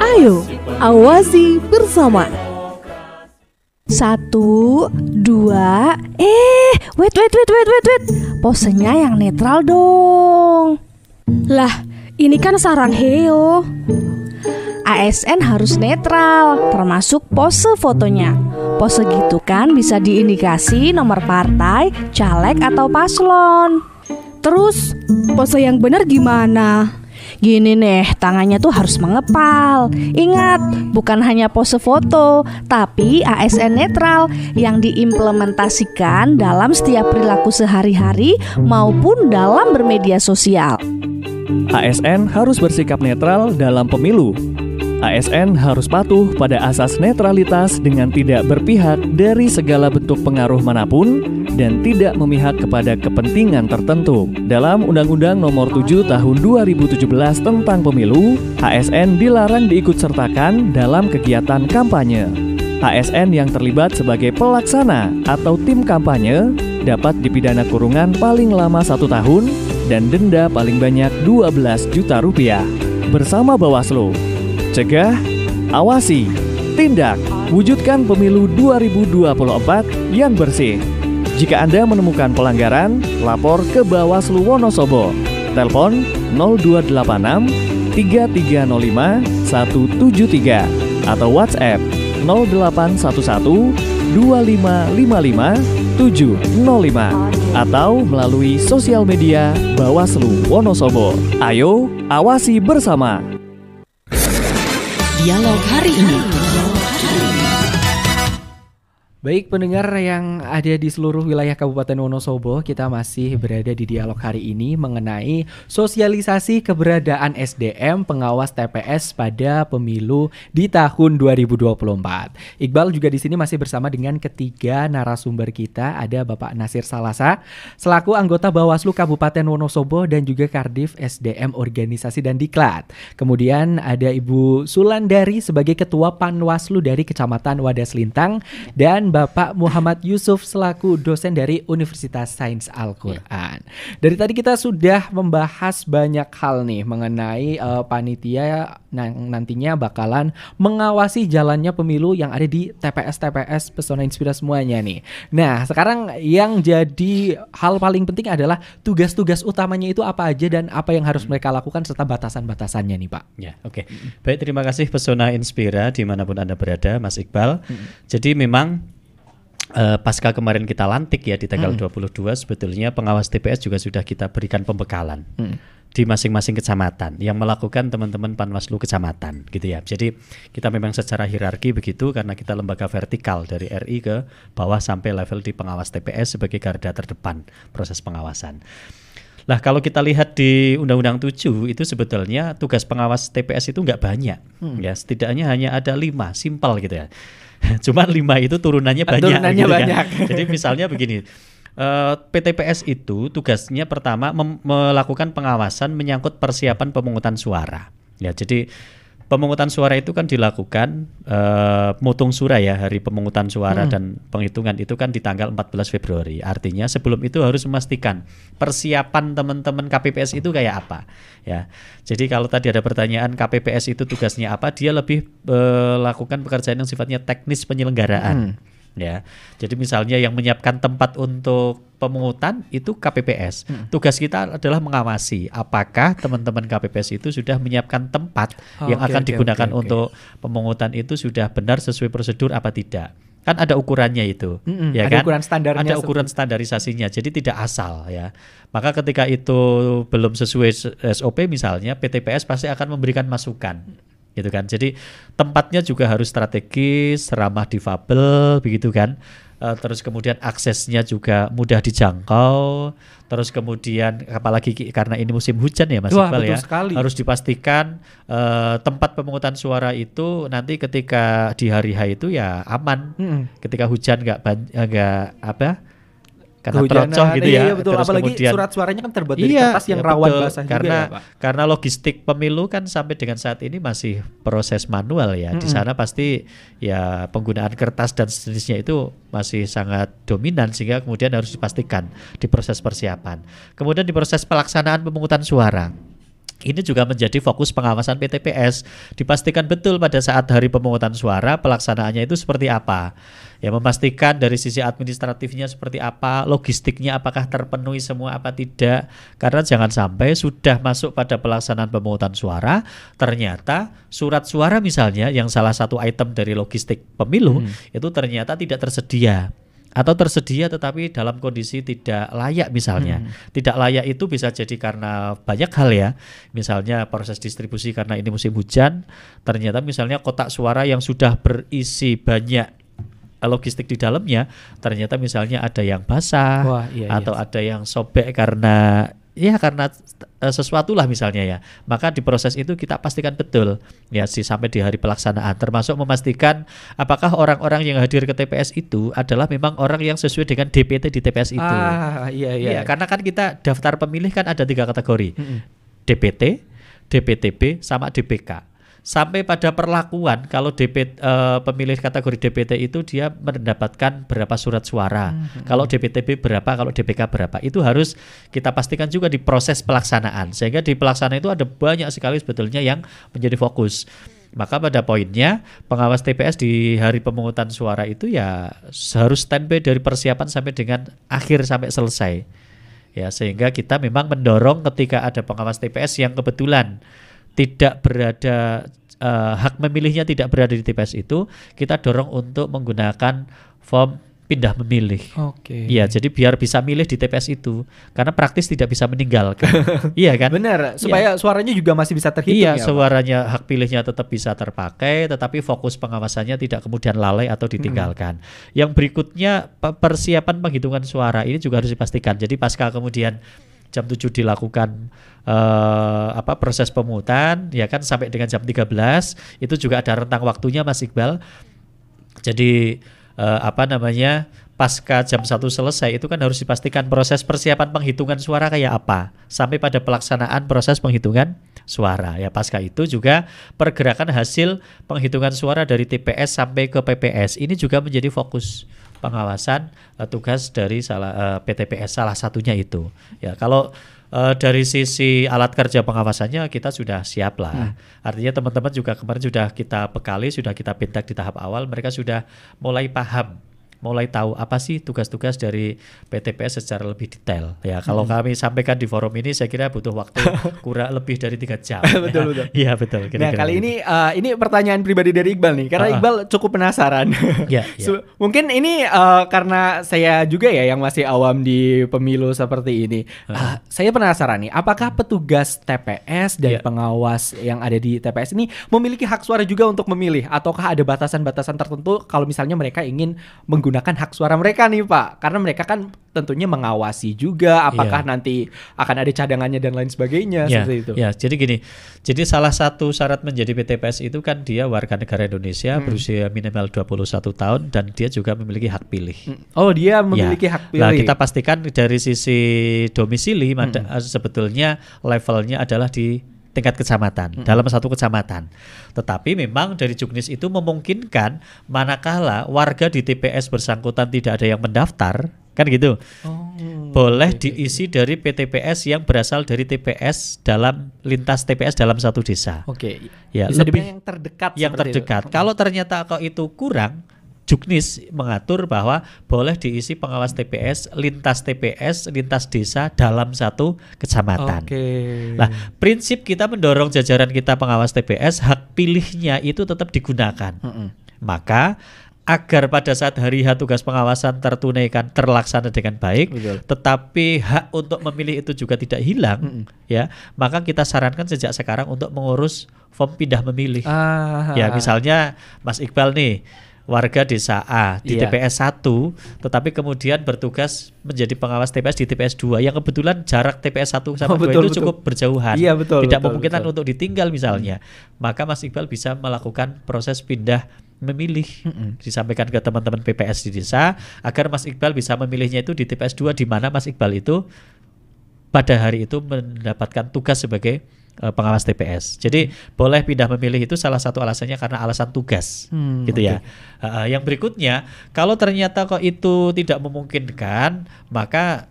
Ayo, awasi bersama. 1, 2, wait. Posenya yang netral dong. Lah, ini kan sarang heo. ASN harus netral, termasuk pose fotonya. Pose gitu kan bisa diindikasi nomor partai, caleg atau paslon. Terus, pose yang benar gimana? Gini nih, tangannya tuh harus mengepal. Ingat, bukan hanya pose foto, tapi ASN netral yang diimplementasikan dalam setiap perilaku sehari-hari maupun dalam bermedia sosial. ASN harus bersikap netral dalam pemilu. ASN harus patuh pada asas netralitas dengan tidak berpihak dari segala bentuk pengaruh manapun dan tidak memihak kepada kepentingan tertentu. Dalam Undang-Undang Nomor 7 Tahun 2017 tentang Pemilu, ASN dilarang diikutsertakan dalam kegiatan kampanye. ASN yang terlibat sebagai pelaksana atau tim kampanye dapat dipidana kurungan paling lama 1 tahun dan denda paling banyak 12 juta rupiah. Bersama Bawaslu, cegah, awasi, tindak, wujudkan pemilu 2024 yang bersih. Jika Anda menemukan pelanggaran, lapor ke Bawaslu Wonosobo. Telepon 0286 3305 173 atau WhatsApp 0811 2555 705 atau melalui sosial media Bawaslu Wonosobo. Ayo, awasi bersama. Dialog hari ini. Baik pendengar yang ada di seluruh wilayah Kabupaten Wonosobo, kita masih berada di dialog hari ini mengenai sosialisasi keberadaan SDM pengawas TPS pada pemilu di tahun 2024. Iqbal juga di sini masih bersama dengan ketiga narasumber kita, ada Bapak Nasir Salasa selaku anggota Bawaslu Kabupaten Wonosobo dan juga Kardif SDM Organisasi dan Diklat. Kemudian ada Ibu Sulandari sebagai Ketua Panwaslu dari Kecamatan Wadas Lintang dan Bapak Muhammad Yusuf selaku dosen dari Universitas Sains Al-Quran. Dari tadi kita sudah membahas banyak hal nih mengenai panitia nantinya bakalan mengawasi jalannya pemilu yang ada di TPS Pesona Inspira semuanya nih. Nah sekarang yang jadi hal paling penting adalah tugas-tugas utamanya itu apa aja dan apa yang harus mereka lakukan serta batasan-batasannya nih Pak. Ya, oke. Baik, terima kasih Pesona Inspira dimanapun Anda berada Mas Iqbal. Jadi memang pasca kemarin kita lantik ya di tanggal 22, sebetulnya pengawas TPS juga sudah kita berikan pembekalan di masing-masing kecamatan yang melakukan teman-teman Panwaslu kecamatan gitu ya. Jadi kita memang secara hierarki begitu karena kita lembaga vertikal dari RI ke bawah sampai level di pengawas TPS sebagai garda terdepan proses pengawasan. Nah kalau kita lihat di Undang-Undang 7 itu sebetulnya tugas pengawas TPS itu nggak banyak ya, setidaknya hanya ada 5, simpel gitu ya. Cuman 5 itu turunannya banyak. Gitu banyak. Kan? Jadi misalnya begini, PTPS itu tugasnya pertama melakukan pengawasan menyangkut persiapan pemungutan suara. Ya, jadi pemungutan suara itu kan dilakukan mutung sura ya, hari pemungutan suara dan penghitungan itu kan di tanggal 14 Februari. Artinya sebelum itu harus memastikan persiapan teman-teman KPPS itu kayak apa ya. Jadi kalau tadi ada pertanyaan KPPS itu tugasnya apa, dia lebih melakukan pekerjaan yang sifatnya teknis penyelenggaraan. Ya, jadi misalnya yang menyiapkan tempat untuk pemungutan itu KPPS. Tugas kita adalah mengawasi apakah teman-teman KPPS itu sudah menyiapkan tempat yang akan digunakan untuk pemungutan itu sudah benar sesuai prosedur apa tidak. Kan ada ukurannya itu, ya ada kan? Ukuran standarnya. Ada ukuran standarisasinya. Jadi tidak asal ya. Maka ketika itu belum sesuai SOP misalnya, PTPS pasti akan memberikan masukan. Gitu kan. Jadi tempatnya juga harus strategis, ramah difabel begitu kan. Terus kemudian aksesnya juga mudah dijangkau. Terus kemudian apalagi karena ini musim hujan ya Mas Iqbal ya, sekali. Harus dipastikan tempat pemungutan suara itu nanti ketika di hari H itu ya aman. Ketika hujan nggak karena terocoh gitu ya. Iya, betul. Terus apalagi kemudian, surat suaranya kan terbuat dari kertas yang rawan basah karena, juga ya, Pak. Karena logistik pemilu kan sampai dengan saat ini masih proses manual ya. Di sana pasti ya penggunaan kertas dan sejenisnya itu masih sangat dominan sehingga kemudian harus dipastikan di proses persiapan. Kemudian di proses pelaksanaan pemungutan suara. Ini juga menjadi fokus pengawasan PTPS. Dipastikan betul pada saat hari pemungutan suara pelaksanaannya itu seperti apa. Ya, memastikan dari sisi administratifnya seperti apa, logistiknya apakah terpenuhi semua apa tidak. Karena jangan sampai sudah masuk pada pelaksanaan pemungutan suara, ternyata surat suara misalnya yang salah satu item dari logistik pemilu itu ternyata tidak tersedia. Atau tersedia tetapi dalam kondisi tidak layak misalnya. Tidak layak itu bisa jadi karena banyak hal ya. Misalnya proses distribusi karena ini musim hujan, ternyata misalnya kotak suara yang sudah berisi banyak logistik di dalamnya, ternyata misalnya ada yang basah atau ada yang sobek karena karena sesuatu lah misalnya ya, maka di proses itu kita pastikan betul ya sampai di hari pelaksanaan, termasuk memastikan apakah orang-orang yang hadir ke TPS itu adalah memang orang yang sesuai dengan DPT di TPS itu. Iya, karena kan kita daftar pemilih kan ada 3 kategori, DPT, DPTB, sama DPK. Sampai pada perlakuan, kalau pemilih kategori DPT itu dia mendapatkan berapa surat suara, kalau DPTB berapa, kalau DPK berapa, itu harus kita pastikan juga di proses pelaksanaan, sehingga di pelaksanaan itu ada banyak sekali sebetulnya yang menjadi fokus. Maka pada poinnya pengawas TPS di hari pemungutan suara itu ya harus standby dari persiapan sampai dengan akhir sampai selesai ya, sehingga kita memang mendorong ketika ada pengawas TPS yang kebetulan tidak berada, hak memilihnya tidak berada di TPS itu, kita dorong untuk menggunakan form pindah memilih. Iya, jadi biar bisa milih di TPS itu, karena praktis tidak bisa meninggalkan. Iya kan? Benar, supaya suaranya juga masih bisa terhitung. Iya, suaranya, hak pilihnya tetap bisa terpakai, tetapi fokus pengawasannya tidak kemudian lalai atau ditinggalkan. Yang berikutnya persiapan penghitungan suara ini juga harus dipastikan. Jadi pasca kemudian jam 7 dilakukan proses pemungutan ya kan, sampai dengan jam 13 itu juga ada rentang waktunya Mas Iqbal. Jadi pasca jam 1 selesai itu kan harus dipastikan proses persiapan penghitungan suara kayak apa sampai pada pelaksanaan proses penghitungan suara ya. Pasca itu juga pergerakan hasil penghitungan suara dari TPS sampai ke PPS ini juga menjadi fokus pengawasan tugas dari PTPS, salah satunya itu ya. Kalau dari sisi alat kerja pengawasannya kita sudah siap lah. Artinya teman-teman juga kemarin sudah kita bekali, sudah kita pintak di tahap awal, mereka sudah mulai paham, mulai tahu apa sih tugas-tugas dari PTPS secara lebih detail ya. Kalau kami sampaikan di forum ini saya kira butuh waktu kurang lebih dari 3 jam. Betul. Iya betul. Nah kali ini pertanyaan pribadi dari Iqbal nih, karena Iqbal cukup penasaran. Mungkin ini karena saya juga ya yang masih awam di pemilu seperti ini. Saya penasaran nih, apakah petugas TPS dan pengawas yang ada di TPS ini memiliki hak suara juga untuk memilih, ataukah ada batasan-batasan tertentu kalau misalnya mereka ingin menggunakan hak suara mereka nih Pak, karena mereka kan tentunya mengawasi juga apakah nanti akan ada cadangannya dan lain sebagainya seperti itu. Ya, jadi gini. Jadi salah satu syarat menjadi PTPS itu kan dia warga negara Indonesia berusia minimal 21 tahun dan dia juga memiliki hak pilih. Oh, dia memiliki hak pilih. Nah, kita pastikan dari sisi domisili sebetulnya levelnya adalah di tingkat kecamatan, dalam satu kecamatan. Tetapi memang dari Juknis itu memungkinkan manakala warga di TPS bersangkutan tidak ada yang mendaftar, kan gitu. Boleh diisi dari PTPS yang berasal dari TPS dalam lintas TPS dalam satu desa. Ya, bisa lebih yang terdekat. Yang terdekat. Kalau ternyata kok itu kurang, Juknis mengatur bahwa boleh diisi pengawas TPS, lintas desa dalam satu kecamatan. Nah, prinsip kita mendorong jajaran kita pengawas TPS, hak pilihnya itu tetap digunakan. Maka agar pada saat hari H tugas pengawasan tertunaikan, terlaksana dengan baik, tetapi hak untuk memilih itu juga tidak hilang, ya, maka kita sarankan sejak sekarang untuk mengurus form pindah memilih. Ya, misalnya Mas Iqbal nih, warga desa A di TPS 1, tetapi kemudian bertugas menjadi pengawas TPS di TPS 2 yang kebetulan jarak TPS 1 sama 2 itu cukup berjauhan. Tidak memungkinkan untuk ditinggal misalnya. Maka Mas Iqbal bisa melakukan proses pindah memilih, disampaikan ke teman-teman PPS di desa agar Mas Iqbal bisa memilihnya itu di TPS 2 di mana Mas Iqbal itu pada hari itu mendapatkan tugas sebagai pengawas TPS. Jadi boleh pindah memilih itu salah satu alasannya karena alasan tugas, gitu ya. Yang berikutnya, kalau ternyata kok itu tidak memungkinkan, maka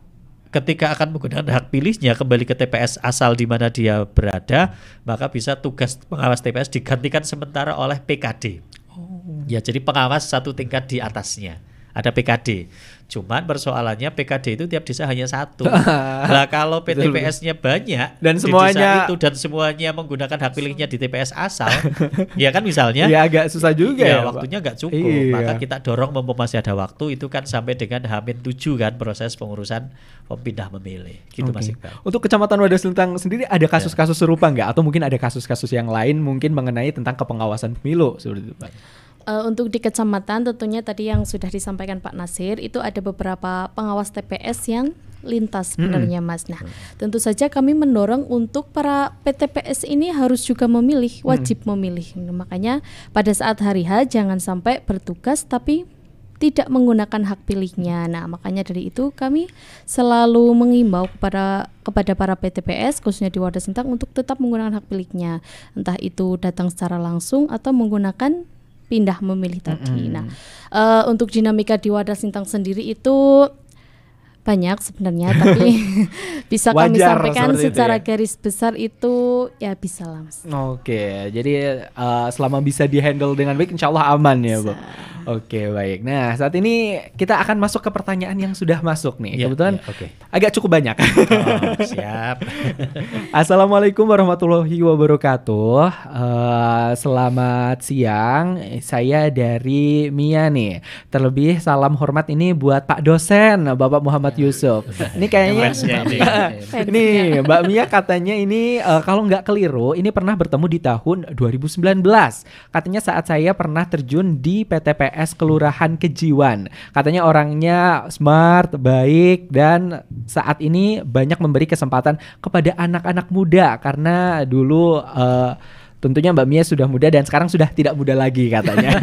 ketika akan menggunakan hak pilihnya kembali ke TPS asal di mana dia berada, maka bisa tugas pengawas TPS digantikan sementara oleh PKD. Ya, jadi pengawas satu tingkat di atasnya. Ada PKD. Cuman persoalannya PKD itu tiap desa hanya satu. Nah, kalau PTPS-nya banyak dan semuanya di desa itu dan semuanya menggunakan hak pilihnya di TPS asal, ya kan misalnya. Ya agak susah juga ya. Waktunya nggak cukup. Maka kita dorong mumpung masih ada waktu itu kan sampai dengan H-7 kan proses pengurusan pindah memilih. Gitu Mas Iqbal. Untuk Kecamatan Wadas Lintang sendiri ada kasus-kasus serupa nggak? Atau mungkin ada kasus-kasus yang lain mungkin mengenai tentang kepengawasan pemilu seperti itu Pak? Untuk di kecamatan tentunya tadi yang sudah disampaikan Pak Nasir itu ada beberapa pengawas TPS yang lintas sebenarnya Mas. Nah, tentu saja kami mendorong untuk para PTPS ini harus juga memilih, wajib memilih. Makanya pada saat hari H jangan sampai bertugas tapi tidak menggunakan hak pilihnya. Nah, makanya dari itu kami selalu mengimbau kepada para PTPS khususnya di Wadas Sintang untuk tetap menggunakan hak pilihnya. Entah itu datang secara langsung atau menggunakan pindah memilih tadi. Nah, untuk dinamika di Wadas Sintang sendiri itu banyak sebenarnya, tapi bisa kami sampaikan secara garis besar itu ya bisa lah Mas. Oke, jadi selama bisa dihandle dengan baik insya Allah aman ya Bu. Oke, baik. Nah, saat ini kita akan masuk ke pertanyaan yang sudah masuk nih. Kebetulan agak cukup banyak. Siap. Assalamualaikum warahmatullahi wabarakatuh. Selamat siang. Saya dari Mia nih. Terlebih salam hormat ini buat Pak dosen Bapak Muhammad Yusuf. Ini kayaknya ini Mbak Mia katanya ini kalau nggak keliru ini pernah bertemu di tahun 2019. Katanya saat saya pernah terjun di PTPS Kelurahan Kejiwan. Katanya orangnya smart, baik, dan saat ini banyak memberi kesempatan kepada anak-anak muda karena dulu tentunya Mbak Mia sudah muda dan sekarang sudah tidak muda lagi katanya.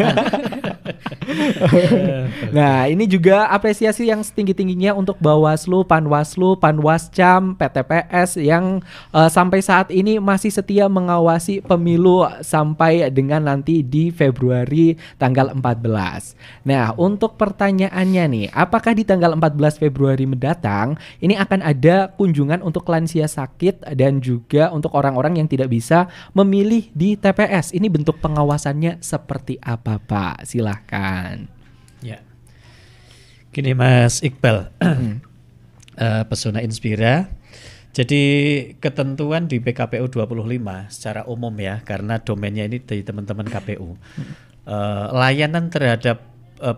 Nah, ini juga apresiasi yang setinggi-tingginya untuk Bawaslu, Panwaslu, Panwascam, PTPS yang sampai saat ini masih setia mengawasi pemilu sampai dengan nanti di Februari tanggal 14. Nah, untuk pertanyaannya nih, apakah di tanggal 14 Februari mendatang ini akan ada kunjungan untuk lansia sakit dan juga untuk orang-orang yang tidak bisa memilih di TPS? Ini bentuk pengawasannya seperti apa, Pak? Silahkan. Ya, gini Mas Iqbal, Pesona Inspira. Jadi ketentuan di PKPU 25 secara umum ya, karena domainnya ini dari teman-teman KPU, layanan terhadap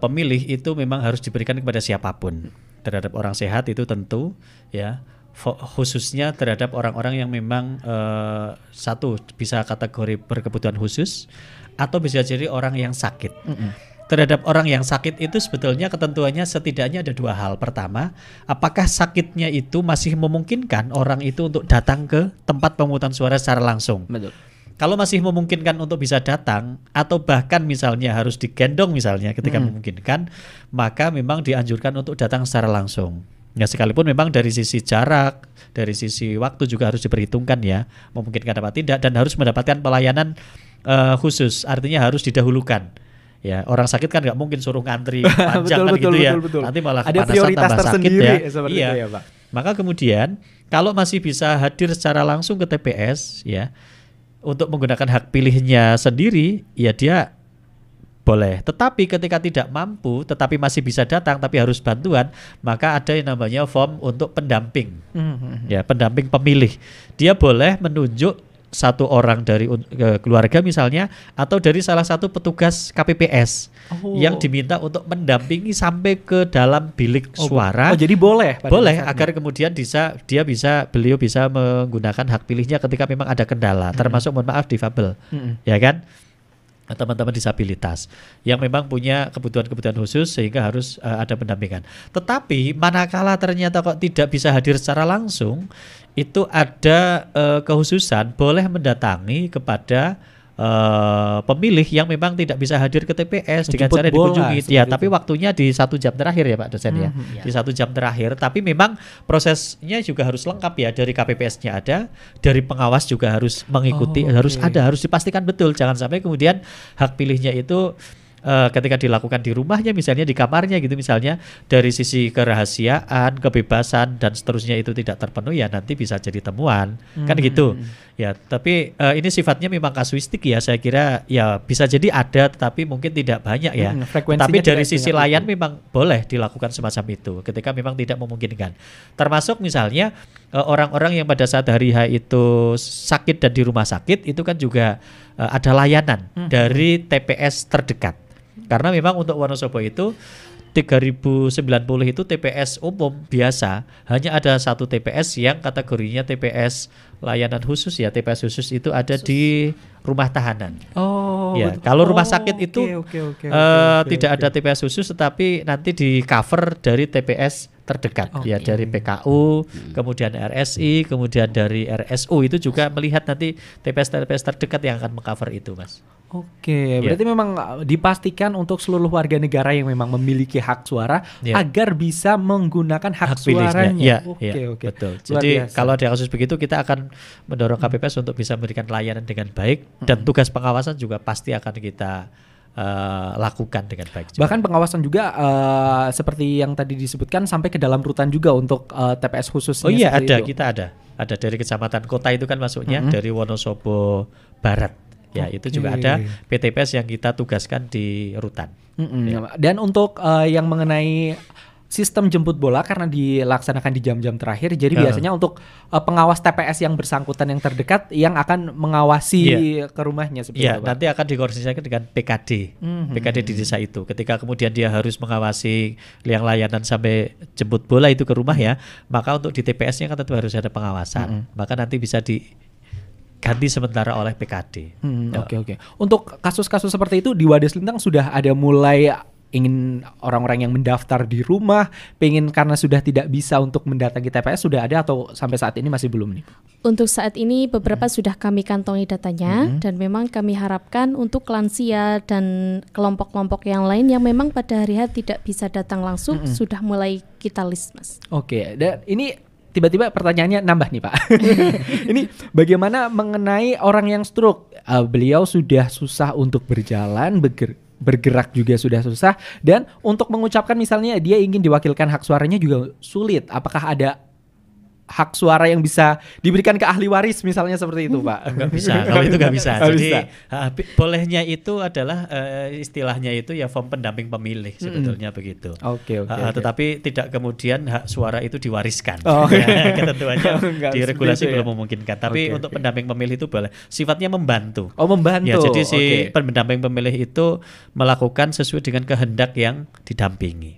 pemilih itu memang harus diberikan kepada siapapun. Terhadap orang sehat itu tentu ya, khususnya terhadap orang-orang yang memang satu bisa kategori berkebutuhan khusus atau bisa jadi orang yang sakit. Terhadap orang yang sakit itu sebetulnya ketentuannya setidaknya ada dua hal. Pertama, apakah sakitnya itu masih memungkinkan orang itu untuk datang ke tempat pemungutan suara secara langsung? Betul. Kalau masih memungkinkan untuk bisa datang atau bahkan misalnya harus digendong misalnya ketika memungkinkan, maka memang dianjurkan untuk datang secara langsung. Ya, sekalipun memang dari sisi jarak, dari sisi waktu juga harus diperhitungkan ya, memungkinkan apa tidak, dan harus mendapatkan pelayanan khusus, artinya harus didahulukan. Ya, orang sakit kan nggak mungkin suruh ngantri panjang betul, kan gitu betul. Nanti malah ada kepanasan prioritas tambah sakit tersendiri ya. seperti Iya. itu ya, Pak. Maka kemudian kalau masih bisa hadir secara langsung ke TPS ya, untuk menggunakan hak pilihnya sendiri, ya dia boleh. Tetapi ketika tidak mampu, tetapi masih bisa datang, tapi harus bantuan, maka ada yang namanya form untuk pendamping. Ya, pendamping pemilih. Dia boleh menunjuk satu orang dari keluarga misalnya, atau dari salah satu petugas KPPS yang diminta untuk mendampingi sampai ke dalam bilik suara. Jadi boleh. Boleh agar kemudian beliau bisa menggunakan hak pilihnya ketika memang ada kendala, termasuk mohon maaf difabel, ya kan? Teman-teman disabilitas yang memang punya kebutuhan-kebutuhan khusus sehingga harus ada pendampingan. Tetapi manakala ternyata kok tidak bisa hadir secara langsung, itu ada kekhususan boleh mendatangi kepada pemilih yang memang tidak bisa hadir ke TPS dengan cara dikunjungi. Ya, tapi waktunya di 1 jam terakhir ya Pak dosen ya. Di 1 jam terakhir. Tapi memang prosesnya juga harus lengkap ya. Dari KPPS-nya ada, dari pengawas juga harus mengikuti, harus dipastikan betul. Jangan sampai kemudian hak pilihnya itu ketika dilakukan di rumahnya misalnya, di kamarnya gitu misalnya, dari sisi kerahasiaan, kebebasan dan seterusnya itu tidak terpenuhi, ya nanti bisa jadi temuan kan gitu ya. Tapi ini sifatnya memang kasuistik ya, saya kira ya bisa jadi ada tetapi mungkin tidak banyak ya. Tapi dari sisi layan memang boleh dilakukan semacam itu ketika memang tidak memungkinkan, termasuk misalnya orang-orang yang pada saat hari H itu sakit dan di rumah sakit itu kan juga ada layanan dari TPS terdekat. Karena memang untuk Wonosobo itu 3090 itu TPS umum biasa, hanya ada satu TPS yang kategorinya TPS layanan khusus ya. TPS khusus itu ada di rumah tahanan. Ya, kalau rumah sakit itu tidak ada TPS khusus, tetapi nanti di cover dari TPS terdekat ya, dari PKU, kemudian RSI, kemudian dari RSU, itu juga melihat nanti TPS terdekat yang akan mengcover itu, Mas. Oke, berarti memang dipastikan untuk seluruh warga negara yang memang memiliki hak suara agar bisa menggunakan hak suaranya. Oke, betul. Jadi kalau ada kasus begitu, kita akan mendorong KPPS untuk bisa memberikan layanan dengan baik, dan tugas pengawasan juga pasti akan kita lakukan dengan baik juga. Bahkan pengawasan juga seperti yang tadi disebutkan sampai ke dalam rutan juga untuk TPS khususnya. Oh iya, kita ada dari kecamatan kota itu kan masuknya dari Wonosobo Barat. Ya, itu juga ada PTPS yang kita tugaskan di rutan. Dan untuk yang mengenai sistem jemput bola, karena dilaksanakan di jam-jam terakhir, jadi biasanya untuk pengawas TPS yang bersangkutan yang terdekat yang akan mengawasi ke rumahnya seperti itu, Pak. Nanti akan dikoordinasikan dengan PKD, PKD di desa itu. Ketika kemudian dia harus mengawasi yang layanan sampai jemput bola itu ke rumah ya, maka untuk di TPS-nya kan tentu harus ada pengawasan. Maka nanti bisa ganti sementara oleh PKD. Oke. Untuk kasus-kasus seperti itu di Wadas Lintang sudah ada mulai ingin orang-orang yang mendaftar di rumah, pengen karena sudah tidak bisa untuk mendatangi TPS, sudah ada atau sampai saat ini masih belum nih? Untuk saat ini beberapa sudah kami kantongi datanya, dan memang kami harapkan untuk lansia dan kelompok-kelompok yang lain yang memang pada hari hari tidak bisa datang langsung sudah mulai kita list, Mas. Oke, dan ini tiba-tiba pertanyaannya nambah nih, Pak. Ini bagaimana mengenai orang yang stroke? Beliau sudah susah untuk berjalan, bergerak juga sudah susah, dan untuk mengucapkan misalnya dia ingin diwakilkan hak suaranya juga sulit. Apakah ada hak suara yang bisa diberikan ke ahli waris misalnya seperti itu, Pak? Nggak bisa, kalau itu nggak bisa. Jadi bolehnya itu adalah istilahnya itu ya form pendamping pemilih sebetulnya begitu. Oke. Tetapi tidak kemudian hak suara itu diwariskan. Ketentuannya di regulasi belum memungkinkan. Tapi untuk pendamping pemilih itu boleh. Sifatnya membantu. Membantu. Ya, jadi si pendamping pemilih itu melakukan sesuai dengan kehendak yang didampingi.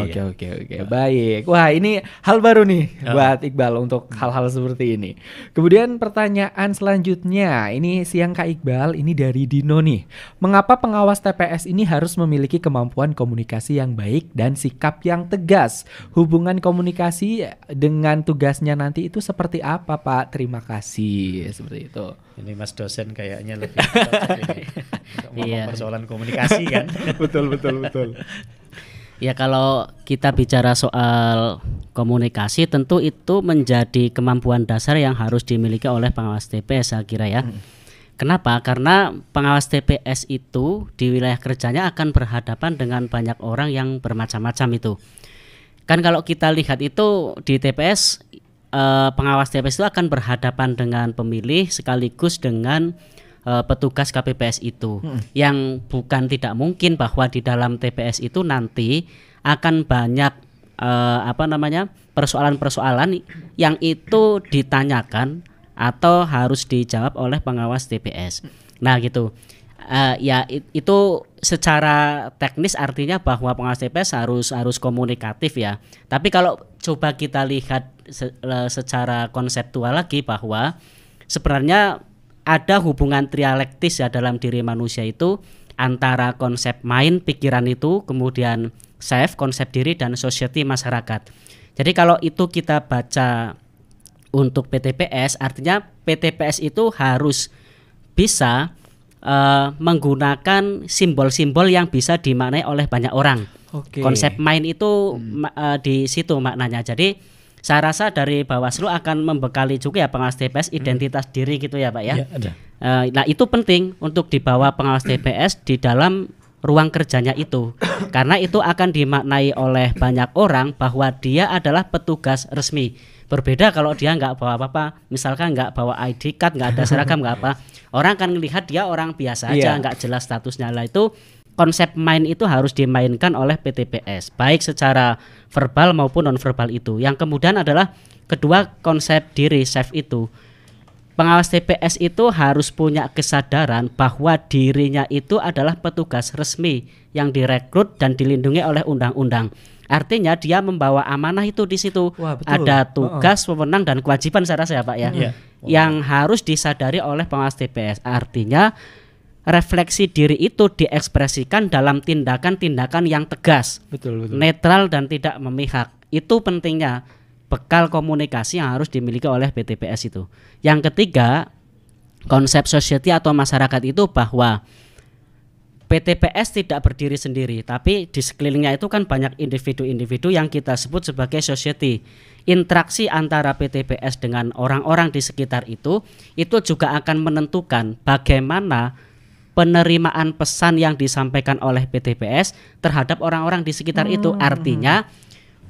Oke. Baik. Wah, ini hal baru nih buat Iqbal untuk hal-hal seperti ini. Kemudian pertanyaan selanjutnya, ini siang Kak Iqbal, ini dari Dino nih. Mengapa pengawas TPS ini harus memiliki kemampuan komunikasi yang baik dan sikap yang tegas? Hubungan komunikasi dengan tugasnya nanti itu seperti apa, Pak? Terima kasih. Seperti itu. Ini Mas dosen kayaknya lebih ngomong persoalan komunikasi kan. Betul. Ya, kalau kita bicara soal komunikasi, tentu itu menjadi kemampuan dasar yang harus dimiliki oleh pengawas TPS, saya kira ya. Kenapa? Karena pengawas TPS itu di wilayah kerjanya akan berhadapan dengan banyak orang yang bermacam-macam itu. Kan kalau kita lihat itu di TPS, pengawas TPS itu akan berhadapan dengan pemilih sekaligus dengan petugas KPPS itu, yang bukan tidak mungkin bahwa di dalam TPS itu nanti akan banyak persoalan-persoalan yang itu ditanyakan atau harus dijawab oleh pengawas TPS. Nah gitu. Itu secara teknis artinya bahwa pengawas TPS harus komunikatif ya. Tapi kalau coba kita lihat secara konseptual lagi, bahwa sebenarnya ada hubungan trialektis ya dalam diri manusia itu, antara konsep mind, pikiran itu, kemudian self, konsep diri, dan society, masyarakat. Jadi kalau itu kita baca untuk PTPS, artinya PTPS itu harus bisa menggunakan simbol-simbol yang bisa dimaknai oleh banyak orang. Konsep mind itu di situ maknanya. Jadi saya rasa dari Bawaslu akan membekali juga ya pengawas TPS identitas diri gitu ya, Pak ya. Ada. Nah itu penting untuk dibawa pengawas TPS di dalam ruang kerjanya itu, karena itu akan dimaknai oleh banyak orang bahwa dia adalah petugas resmi. Berbeda kalau dia nggak bawa apa-apa, misalkan nggak bawa ID card, nggak ada seragam, nggak apa, orang akan melihat dia orang biasa aja, nggak jelas statusnya. Lah itu konsep main itu harus dimainkan oleh PTPS, baik secara verbal maupun non-verbal itu. Yang kemudian adalah kedua, konsep diri, self itu. Pengawas TPS itu harus punya kesadaran bahwa dirinya itu adalah petugas resmi yang direkrut dan dilindungi oleh undang-undang. Artinya dia membawa amanah itu di situ. Ada tugas, wewenang, dan kewajiban saya rasa ya, Pak ya. Yang harus disadari oleh pengawas TPS. Artinya refleksi diri itu diekspresikan dalam tindakan-tindakan yang tegas, netral dan tidak memihak. Itu pentingnya bekal komunikasi yang harus dimiliki oleh PTPS itu. Yang ketiga, konsep society atau masyarakat itu bahwa PTPS tidak berdiri sendiri, tapi di sekelilingnya itu kan banyak individu-individu yang kita sebut sebagai society. Interaksi antara PTPS dengan orang-orang di sekitar itu juga akan menentukan bagaimana penerimaan pesan yang disampaikan oleh PTPS terhadap orang-orang di sekitar itu. Artinya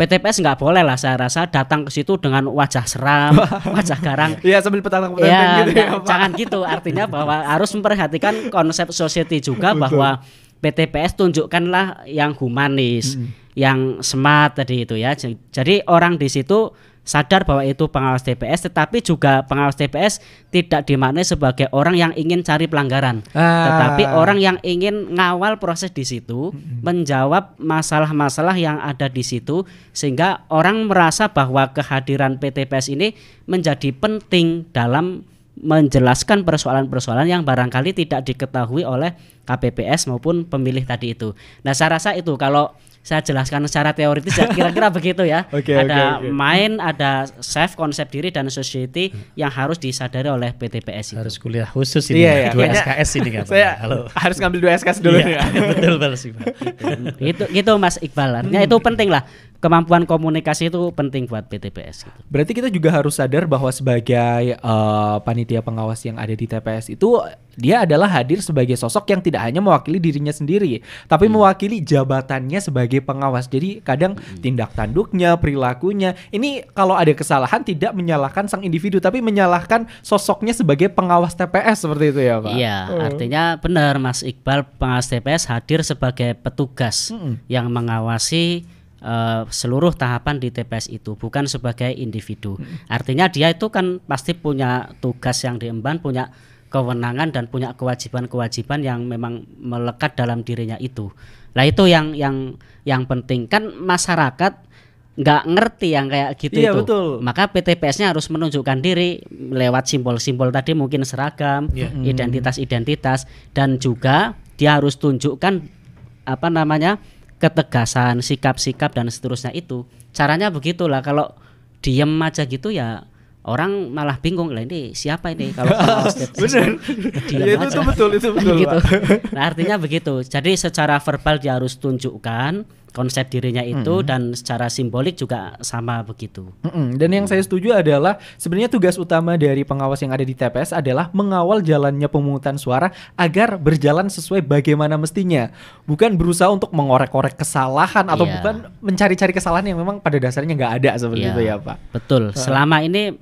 PTPS nggak boleh lah saya rasa datang ke situ dengan wajah seram, wajah garang. Iya, sambil petantang-petantang Ya, gitu ya, Pak. jangan gitu. Artinya bahwa harus memperhatikan konsep society juga. Betul. Bahwa PTPS tunjukkanlah yang humanis, yang smart tadi itu ya. Jadi orang di situ sadar bahwa itu pengawas TPS, tetapi juga pengawas TPS tidak dimaknai sebagai orang yang ingin cari pelanggaran, tetapi orang yang ingin ngawal proses di situ, menjawab masalah-masalah yang ada di situ, sehingga orang merasa bahwa kehadiran PTPS ini menjadi penting dalam menjelaskan persoalan-persoalan yang barangkali tidak diketahui oleh KPPS maupun pemilih tadi itu. Nah, saya rasa itu kalau saya jelaskan secara teoritis ya kira-kira begitu ya. Ada mind, ada self, konsep diri dan society yang harus disadari oleh PTPS itu. Harus kuliah khusus ini. Iya, 2 SKS ini kan. Saya harus ngambil 2 SKS dulu ya. Betul sih, Pak. Itu Mas Iqbal. Artinya itu penting lah. Kemampuan komunikasi itu penting buat PTPS gitu. Berarti kita juga harus sadar bahwa sebagai panitia pengawas yang ada di TPS itu dia adalah hadir sebagai sosok yang tidak hanya mewakili dirinya sendiri, tapi mewakili jabatannya sebagai pengawas. Jadi kadang tindak tanduknya, perilakunya, ini kalau ada kesalahan tidak menyalahkan sang individu, tapi menyalahkan sosoknya sebagai pengawas TPS seperti itu ya, Pak. Iya, artinya benar Mas Iqbal, pengawas TPS hadir sebagai petugas yang mengawasi seluruh tahapan di TPS itu, bukan sebagai individu. Artinya dia itu kan pasti punya tugas yang diemban, punya kewenangan dan punya kewajiban-kewajiban yang memang melekat dalam dirinya itu. Nah, itu yang penting. Kan masyarakat nggak ngerti yang kayak gitu itu. Betul. Maka PTPS-nya harus menunjukkan diri lewat simbol-simbol tadi, mungkin seragam, identitas-identitas, dan juga dia harus tunjukkan ketegasan, sikap-sikap dan seterusnya itu. Caranya begitulah. Kalau diem aja gitu ya orang malah bingung, lah ini siapa ini kalau benar. Ya, itu betul gitu. Nah, artinya begitu. Jadi secara verbal dia harus tunjukkan konsep dirinya itu dan secara simbolik juga sama begitu. Dan yang saya setuju adalah sebenarnya tugas utama dari pengawas yang ada di TPS adalah mengawal jalannya pemungutan suara agar berjalan sesuai bagaimana mestinya. Bukan berusaha untuk mengorek-orek kesalahan atau bukan mencari-cari kesalahan yang memang pada dasarnya nggak ada seperti itu ya, Pak. Betul. Selama ini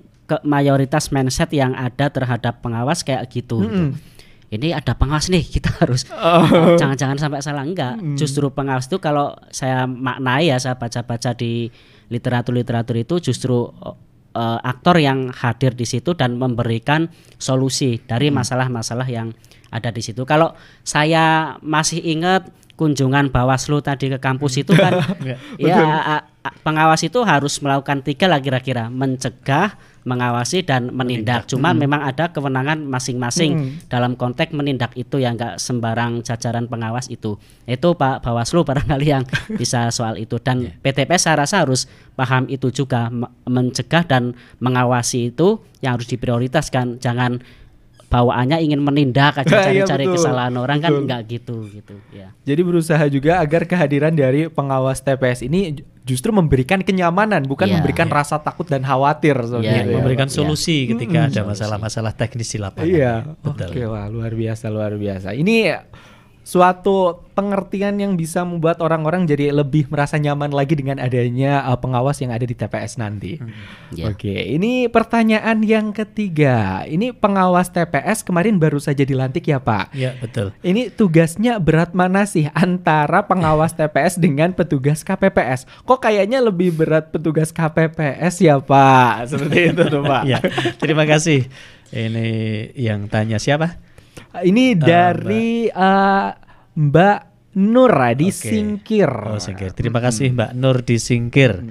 mayoritas mindset yang ada terhadap pengawas kayak gitu. Ini ada pengawas nih, kita harus jangan-jangan sampai salah. Enggak, justru pengawas itu kalau saya maknai ya, saya baca-baca di literatur itu justru aktor yang hadir di situ dan memberikan solusi dari masalah-masalah yang ada di situ. Kalau saya masih ingat kunjungan Bawaslu tadi ke kampus itu kan pengawas itu harus melakukan 3 lah kira-kira, mencegah, mengawasi dan menindak. Cuma memang ada kewenangan masing-masing dalam konteks menindak itu yang enggak sembarang jajaran pengawas itu. Itu Pak Bawaslu barangkali yang bisa soal itu, dan PTPS saya rasa harus paham itu juga, mencegah dan mengawasi itu yang harus diprioritaskan. Jangan bawaannya ingin menindak aja, cari-cari kesalahan orang, kan enggak gitu ya. Jadi berusaha juga agar kehadiran dari pengawas TPS ini justru memberikan kenyamanan, bukan memberikan rasa takut dan khawatir memberikan solusi ketika ada masalah-masalah teknis di lapangan. Oke, wah, luar biasa. Ini suatu pengertian yang bisa membuat orang-orang jadi lebih merasa nyaman lagi dengan adanya pengawas yang ada di TPS nanti. Oke, ini pertanyaan yang ketiga. Ini pengawas TPS kemarin baru saja dilantik ya, Pak? Iya, betul. Ini tugasnya berat mana sih antara pengawas TPS dengan petugas KPPS? Kok kayaknya lebih berat petugas KPPS ya, Pak? Seperti itu tuh, Pak. Ya, terima kasih. Ini yang tanya siapa? Ini dari Mbak Nur di Singkir. Singkir. Terima kasih Mbak Nur di Singkir.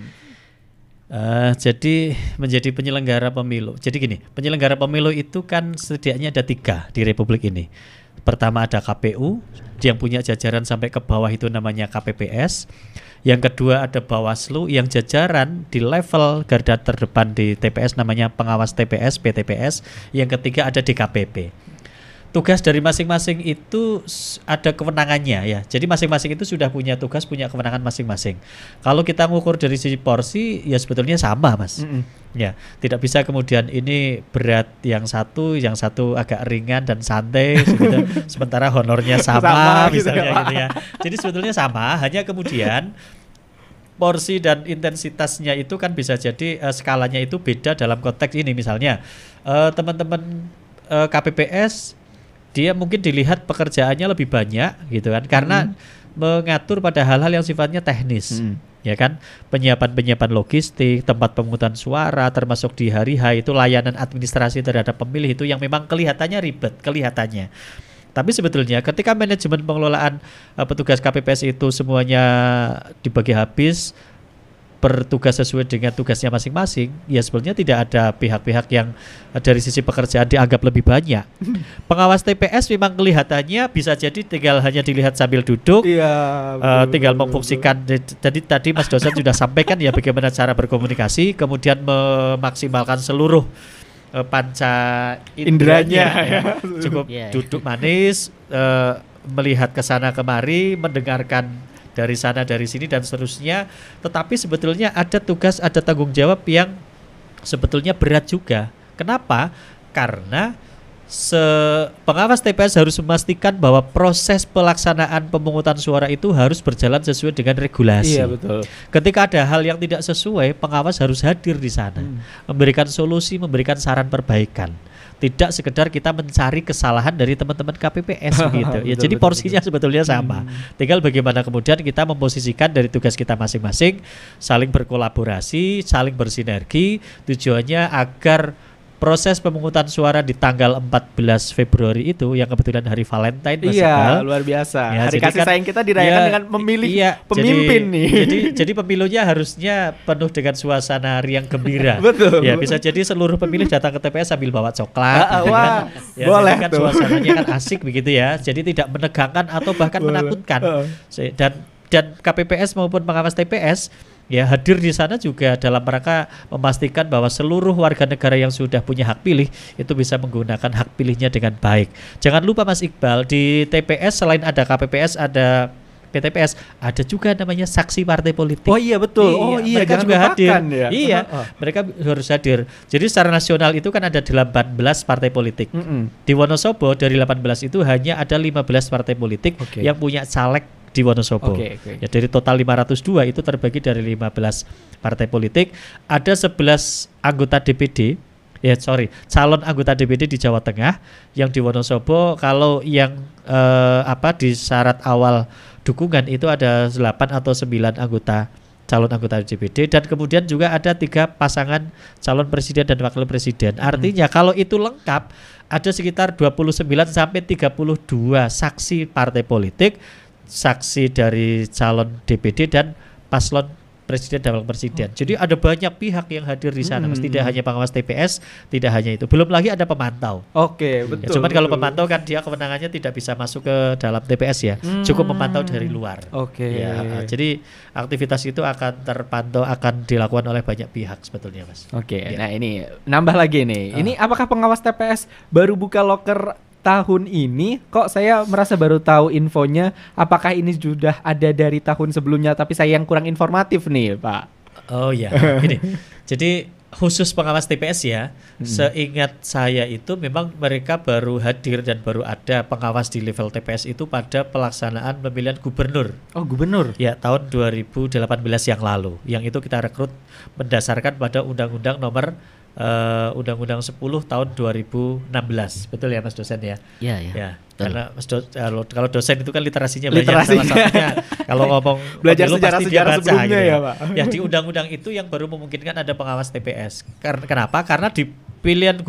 Jadi menjadi penyelenggara pemilu. Jadi gini, penyelenggara pemilu itu kan setidaknya ada 3 di Republik ini. Pertama ada KPU yang punya jajaran sampai ke bawah itu namanya KPPS. Yang kedua ada Bawaslu yang jajaran di level garda terdepan di TPS namanya pengawas TPS, PTPS. Yang ketiga ada DKPP. Tugas dari masing-masing itu ada kewenangannya ya. Jadi masing-masing itu sudah punya tugas, punya kewenangan masing-masing. Kalau kita mengukur dari sisi porsi ya sebetulnya sama, Mas. Ya, tidak bisa kemudian ini berat yang satu agak ringan dan santai gitu. Sementara honornya sama misalnya gitu ya. Jadi sebetulnya sama, hanya kemudian porsi dan intensitasnya itu kan bisa jadi skalanya itu beda dalam konteks ini. Misalnya teman-teman KPPS dia mungkin dilihat pekerjaannya lebih banyak gitu kan, karena mengatur pada hal-hal yang sifatnya teknis. Ya kan, penyiapan logistik, tempat pemungutan suara, termasuk di hari H itu layanan administrasi terhadap pemilih itu yang memang kelihatannya ribet, kelihatannya. Tapi sebetulnya ketika manajemen pengelolaan petugas KPPS itu semuanya dibagi habis, bertugas sesuai dengan tugasnya masing-masing, ya sebetulnya tidak ada pihak-pihak yang dari sisi pekerjaan dianggap lebih banyak. Pengawas TPS memang kelihatannya bisa jadi tinggal hanya dilihat sambil duduk, tinggal memfungsikan. Jadi tadi Mas dosen sudah sampaikan ya bagaimana cara berkomunikasi, kemudian memaksimalkan seluruh panca inderanya ya. Cukup duduk manis, melihat ke sana kemari, mendengarkan dari sana dari sini dan seterusnya. Tetapi sebetulnya ada tugas, ada tanggung jawab yang sebetulnya berat juga. Kenapa? Karena pengawas TPS harus memastikan bahwa proses pelaksanaan pemungutan suara itu harus berjalan sesuai dengan regulasi. Iya, betul. Ketika ada hal yang tidak sesuai, pengawas harus hadir di sana, memberikan solusi, memberikan saran perbaikan. Tidak sekedar kita mencari kesalahan dari teman-teman KPPS gitu. Ya, jadi porsinya sebetulnya sama. Tinggal bagaimana kemudian kita memposisikan dari tugas kita masing-masing, saling berkolaborasi, saling bersinergi, tujuannya agar proses pemungutan suara di tanggal 14 Februari itu yang kebetulan hari Valentine Mas Iqbal. Luar biasa. Ya, hari kasih sayang kita dirayakan dengan memilih pemimpin nih. Jadi pemilunya harusnya penuh dengan suasana riang gembira. Betul. Ya, bisa jadi seluruh pemilih datang ke TPS sambil bawa coklat. Wah, ya, boleh kan suasananya kan asik begitu ya. Jadi tidak menegangkan atau bahkan menakutkan. Dan KPPS maupun pengawas TPS ya hadir di sana juga dalam rangka memastikan bahwa seluruh warga negara yang sudah punya hak pilih itu bisa menggunakan hak pilihnya dengan baik. Jangan lupa Mas Iqbal, di TPS selain ada KPPS, ada PTPS, ada juga namanya saksi partai politik. Oh iya betul. Mereka juga hadir. Ya. Iya, mereka harus hadir. Jadi secara nasional itu kan ada 18 partai politik. Di Wonosobo dari 18 itu hanya ada 15 partai politik yang punya caleg di Wonosobo. Ya, dari total 502 itu terbagi dari 15 partai politik. Ada 11 anggota DPD. Calon anggota DPD di Jawa Tengah. Yang di Wonosobo kalau yang di syarat awal dukungan itu ada 8 atau 9 calon anggota DPD, dan kemudian juga ada 3 pasangan calon presiden dan wakil presiden. Artinya kalau itu lengkap ada sekitar 29 sampai 32 saksi partai politik, saksi dari calon DPD dan paslon presiden dan wakil presiden. Jadi ada banyak pihak yang hadir di sana. Tidak hanya pengawas TPS, tidak hanya itu. Belum lagi ada pemantau. Betul. Ya, cuman kalau pemantau kan dia kewenangannya tidak bisa masuk ke dalam TPS ya. Cukup memantau dari luar. Ya, jadi aktivitas itu akan terpantau, akan dilakukan oleh banyak pihak sebetulnya, Mas. Ya. Nah, ini nambah lagi nih. Ini apakah pengawas TPS baru buka loker tahun ini? Kok saya merasa baru tahu infonya? Apakah ini sudah ada dari tahun sebelumnya tapi saya yang kurang informatif nih, Pak? Oh ya, gini. Jadi khusus pengawas TPS ya, seingat saya itu memang mereka baru hadir dan baru ada pengawas di level TPS itu pada pelaksanaan pemilihan gubernur. Oh, gubernur? Ya, tahun 2018 yang lalu. Yang itu kita rekrut berdasarkan pada Undang-Undang nomor Undang-Undang 10 tahun 2016. Betul ya Mas dosen ya? Iya. Karena kalau dosen itu kan literasinya banyak, salah satunya kalau ngomong belajar sejarah sebelumnya gitu ya Pak. Ya, di undang-undang itu yang baru memungkinkan ada pengawas TPS. Kenapa? Karena di pemilihan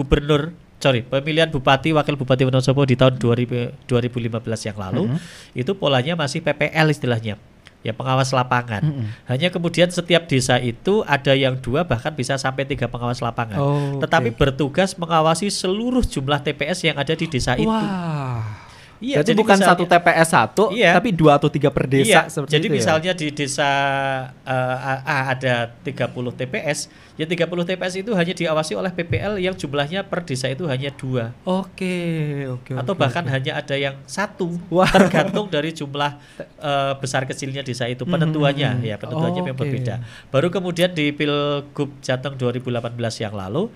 bupati wakil bupati Wonosobo di tahun 2015 yang lalu itu polanya masih PPL istilahnya. Ya, pengawas lapangan. Hanya kemudian setiap desa itu ada yang 2 bahkan bisa sampai 3 pengawas lapangan. Tetapi bertugas mengawasi seluruh jumlah TPS yang ada di desa itu. Iya, Jadi jadi bukan misalnya- satu TPS satu, Iya. tapi 2 atau 3 per desa Iya, seperti jadi itu ya? misalnya di desa A ada 30 TPS, ya 30 TPS itu hanya diawasi oleh PPL yang jumlahnya per desa itu hanya 2. Oke. Atau bahkan hanya ada yang 1. Wah. Tergantung dari jumlah besar kecilnya desa itu, penentuannya ya, penentuannya memang Oke. berbeda. Baru kemudian di Pilgub Jateng 2018 yang lalu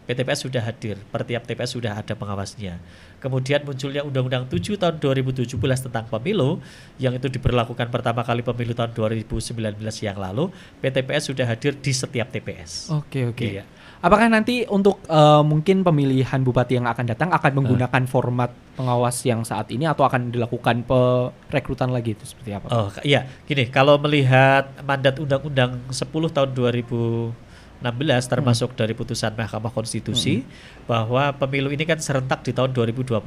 PTPS sudah hadir, per tiap TPS sudah ada pengawasnya. Kemudian munculnya Undang-Undang 7 tahun 2017 tentang pemilu, yang itu diberlakukan pertama kali pemilu tahun 2019 yang lalu, PTPS sudah hadir di setiap TPS. Oke. Iya. Apakah nanti untuk mungkin pemilihan bupati yang akan datang akan menggunakan format pengawas yang saat ini atau akan dilakukan perekrutan lagi itu seperti apa? Oh iya, gini, kalau melihat mandat Undang-Undang 10 tahun 2016 termasuk dari putusan Mahkamah Konstitusi bahwa pemilu ini kan serentak di tahun 2024.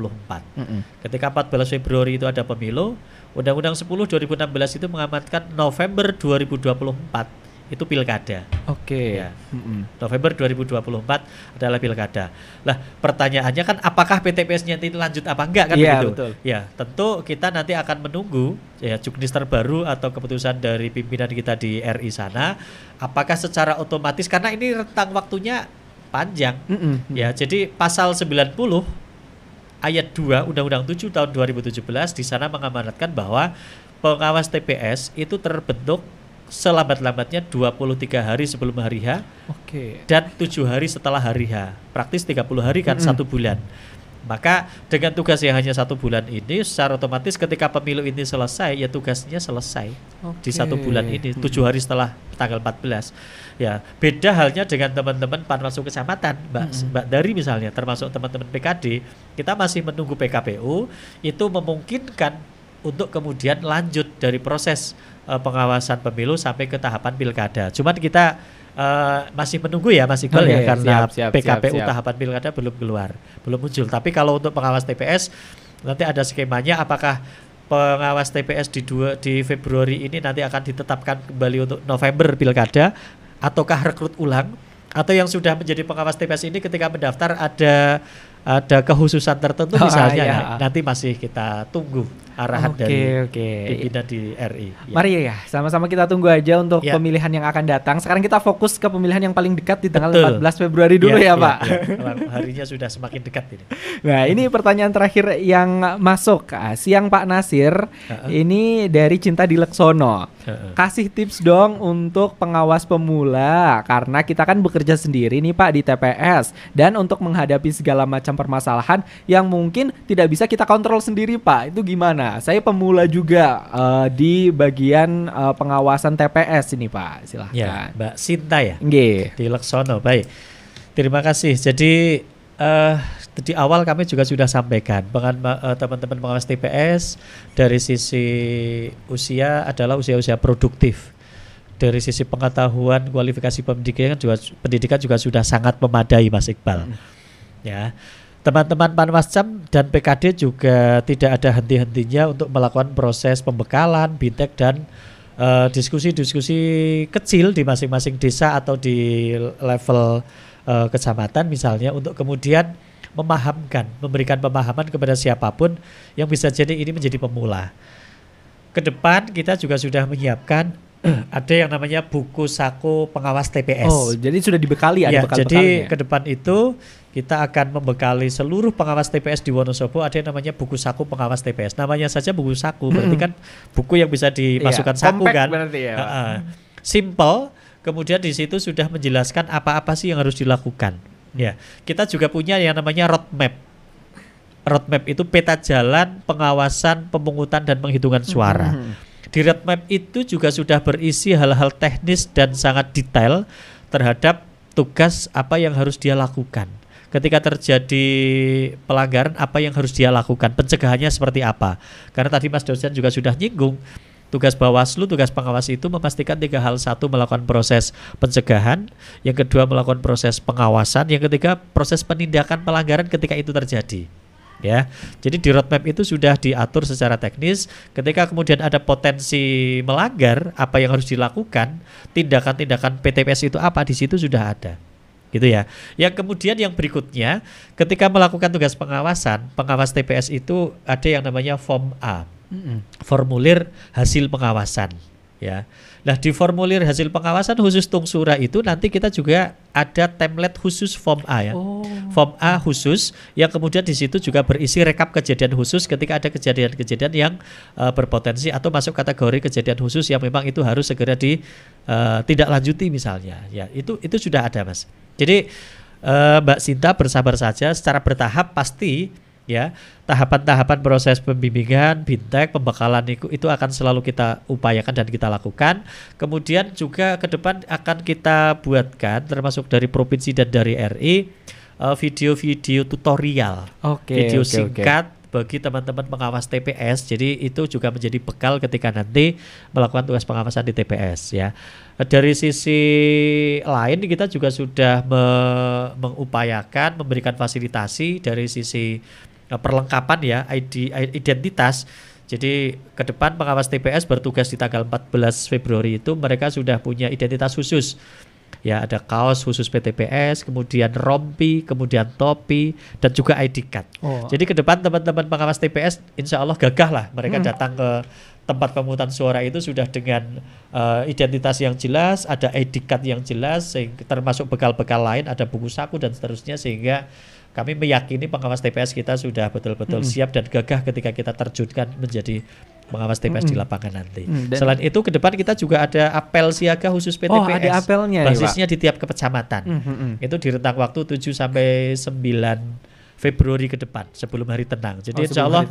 Ketika 14 Februari itu ada pemilu, Undang-Undang 10 2016 itu mengamanatkan November 2024 itu pilkada. Oke. Ya. November 2024 adalah pilkada. Lah, pertanyaannya kan apakah PTPS-nya nanti lanjut apa enggak kan Iya, begitu? betul. Ya, tentu kita nanti akan menunggu ya juknis terbaru atau keputusan dari pimpinan kita di RI sana apakah secara otomatis, karena ini rentang waktunya panjang. Ya, jadi pasal 90 ayat 2 Undang-Undang 7 tahun 2017 di sana mengamanatkan bahwa pengawas TPS itu terbentuk selambat-lambatnya 23 hari sebelum hari H dan 7 hari setelah hari H. Praktis 30 hari kan 1 bulan. Maka dengan tugas yang hanya 1 bulan ini, secara otomatis ketika pemilu ini selesai, ya tugasnya selesai di 1 bulan ini, 7 hari setelah tanggal 14. Ya, beda halnya dengan teman-teman Panwaslu Kecamatan, Mbak Dari misalnya, termasuk teman-teman PKD, kita masih menunggu PKPU itu memungkinkan untuk kemudian lanjut dari proses pengawasan pemilu sampai ke tahapan pilkada. Cuman kita masih menunggu ya Mas Iqbal ya, karena PKPU tahapan pilkada belum keluar, belum muncul. Tapi kalau untuk pengawas TPS nanti ada skemanya, apakah pengawas TPS di Februari ini nanti akan ditetapkan kembali untuk November pilkada, ataukah rekrut ulang, atau yang sudah menjadi pengawas TPS ini ketika mendaftar ada kehususan tertentu misalnya, iya. nanti masih kita tunggu arahan dari pimpinan di RI. Ya. Mari ya, sama-sama kita tunggu aja untuk Ya. pemilihan yang akan datang. Sekarang kita fokus ke pemilihan yang paling dekat di tanggal Betul. 14 Februari dulu ya, Pak. Harinya sudah semakin dekat ini. Nah, ini pertanyaan terakhir yang masuk. Siang Pak Nasir, ini dari Cinta Dileksono. Kasih tips dong untuk pengawas pemula, karena kita kan bekerja sendiri nih Pak di TPS, dan untuk menghadapi segala macam permasalahan yang mungkin tidak bisa kita kontrol sendiri Pak, itu gimana? Saya pemula juga di bagian pengawasan TPS ini Pak, silahkan. Ya, Mbak Sinta ya. Nggih. Di Laksono, baik. Terima kasih. Jadi di awal kami juga sudah sampaikan teman-teman pengawas TPS dari sisi usia adalah usia-usia produktif. Dari sisi pengetahuan, kualifikasi pendidikan juga sudah sangat memadai Mas Iqbal. Ya. Teman-teman Panwascam dan PKD juga tidak ada henti-hentinya untuk melakukan proses pembekalan, bintek dan diskusi-diskusi kecil di masing-masing desa atau di level kecamatan misalnya, untuk kemudian memberikan pemahaman kepada siapapun yang bisa jadi ini menjadi pemula. Ke depan kita juga sudah menyiapkan ada yang namanya buku saku pengawas TPS. Oh, jadi sudah dibekali ada ya, jadi ke depan itu kita akan membekali seluruh pengawas TPS di Wonosobo, ada yang namanya buku saku pengawas TPS. Namanya saja buku saku, berarti kan buku yang bisa dimasukkan saku kan. Ya, simple. Kemudian di situ sudah menjelaskan apa-apa sih yang harus dilakukan. Ya, kita juga punya yang namanya roadmap. Roadmap itu peta jalan pengawasan, pemungutan dan penghitungan suara. Di roadmap itu juga sudah berisi hal-hal teknis dan sangat detail terhadap tugas apa yang harus dia lakukan. Ketika terjadi pelanggaran, apa yang harus dia lakukan, pencegahannya seperti apa. Karena tadi Mas dosen juga sudah nyinggung, tugas Bawaslu, tugas pengawas itu memastikan 3 hal. 1, melakukan proses pencegahan. Yang kedua, melakukan proses pengawasan. Yang ketiga, proses penindakan pelanggaran ketika itu terjadi. Ya, jadi di roadmap itu sudah diatur secara teknis. Ketika kemudian ada potensi melanggar, apa yang harus dilakukan, tindakan-tindakan PTPS itu apa, di situ sudah ada. gitu ya. Yang kemudian yang berikutnya, ketika melakukan tugas pengawasan, pengawas TPS itu ada yang namanya Form A, formulir hasil pengawasan. Ya, nah di formulir hasil pengawasan khusus Tungsura itu nanti kita juga ada template khusus Form A ya, Form A khusus yang kemudian di situ juga berisi rekap kejadian khusus ketika ada kejadian-kejadian yang berpotensi atau masuk kategori kejadian khusus yang memang itu harus segera ditindaklanjuti misalnya. Ya, itu sudah ada, Mas. Jadi Mbak Sinta bersabar saja, secara bertahap pasti. Ya, tahapan-tahapan proses pembimbingan, bintek, pembekalan itu akan selalu kita upayakan dan kita lakukan. Kemudian juga ke depan akan kita buatkan termasuk dari provinsi dan dari RI video-video tutorial, video singkat bagi teman-teman pengawas TPS. Jadi itu juga menjadi bekal ketika nanti melakukan tugas pengawasan di TPS ya. Dari sisi lain kita juga sudah mengupayakan memberikan fasilitasi dari sisi perlengkapan ya, identitas. Jadi ke depan pengawas TPS bertugas di tanggal 14 Februari itu mereka sudah punya identitas khusus. Ya, ada kaos khusus PTPS, kemudian rompi, kemudian topi, dan juga ID card. Jadi ke depan teman-teman pengawas TPS insya Allah gagah lah mereka datang ke tempat pemungutan suara itu sudah dengan identitas yang jelas, ada ID card yang jelas, termasuk bekal-bekal lain, ada buku saku dan seterusnya, sehingga kami meyakini pengawas TPS kita sudah betul-betul siap dan gagah ketika kita terjunkan menjadi pengawas TPS di lapangan nanti. Selain itu ke depan kita juga ada apel siaga khusus PTPS. Ada apelnya basisnya di tiap kecamatan. Itu di rentang waktu 7 sampai 9 Februari ke depan sebelum hari tenang. Jadi insya Allah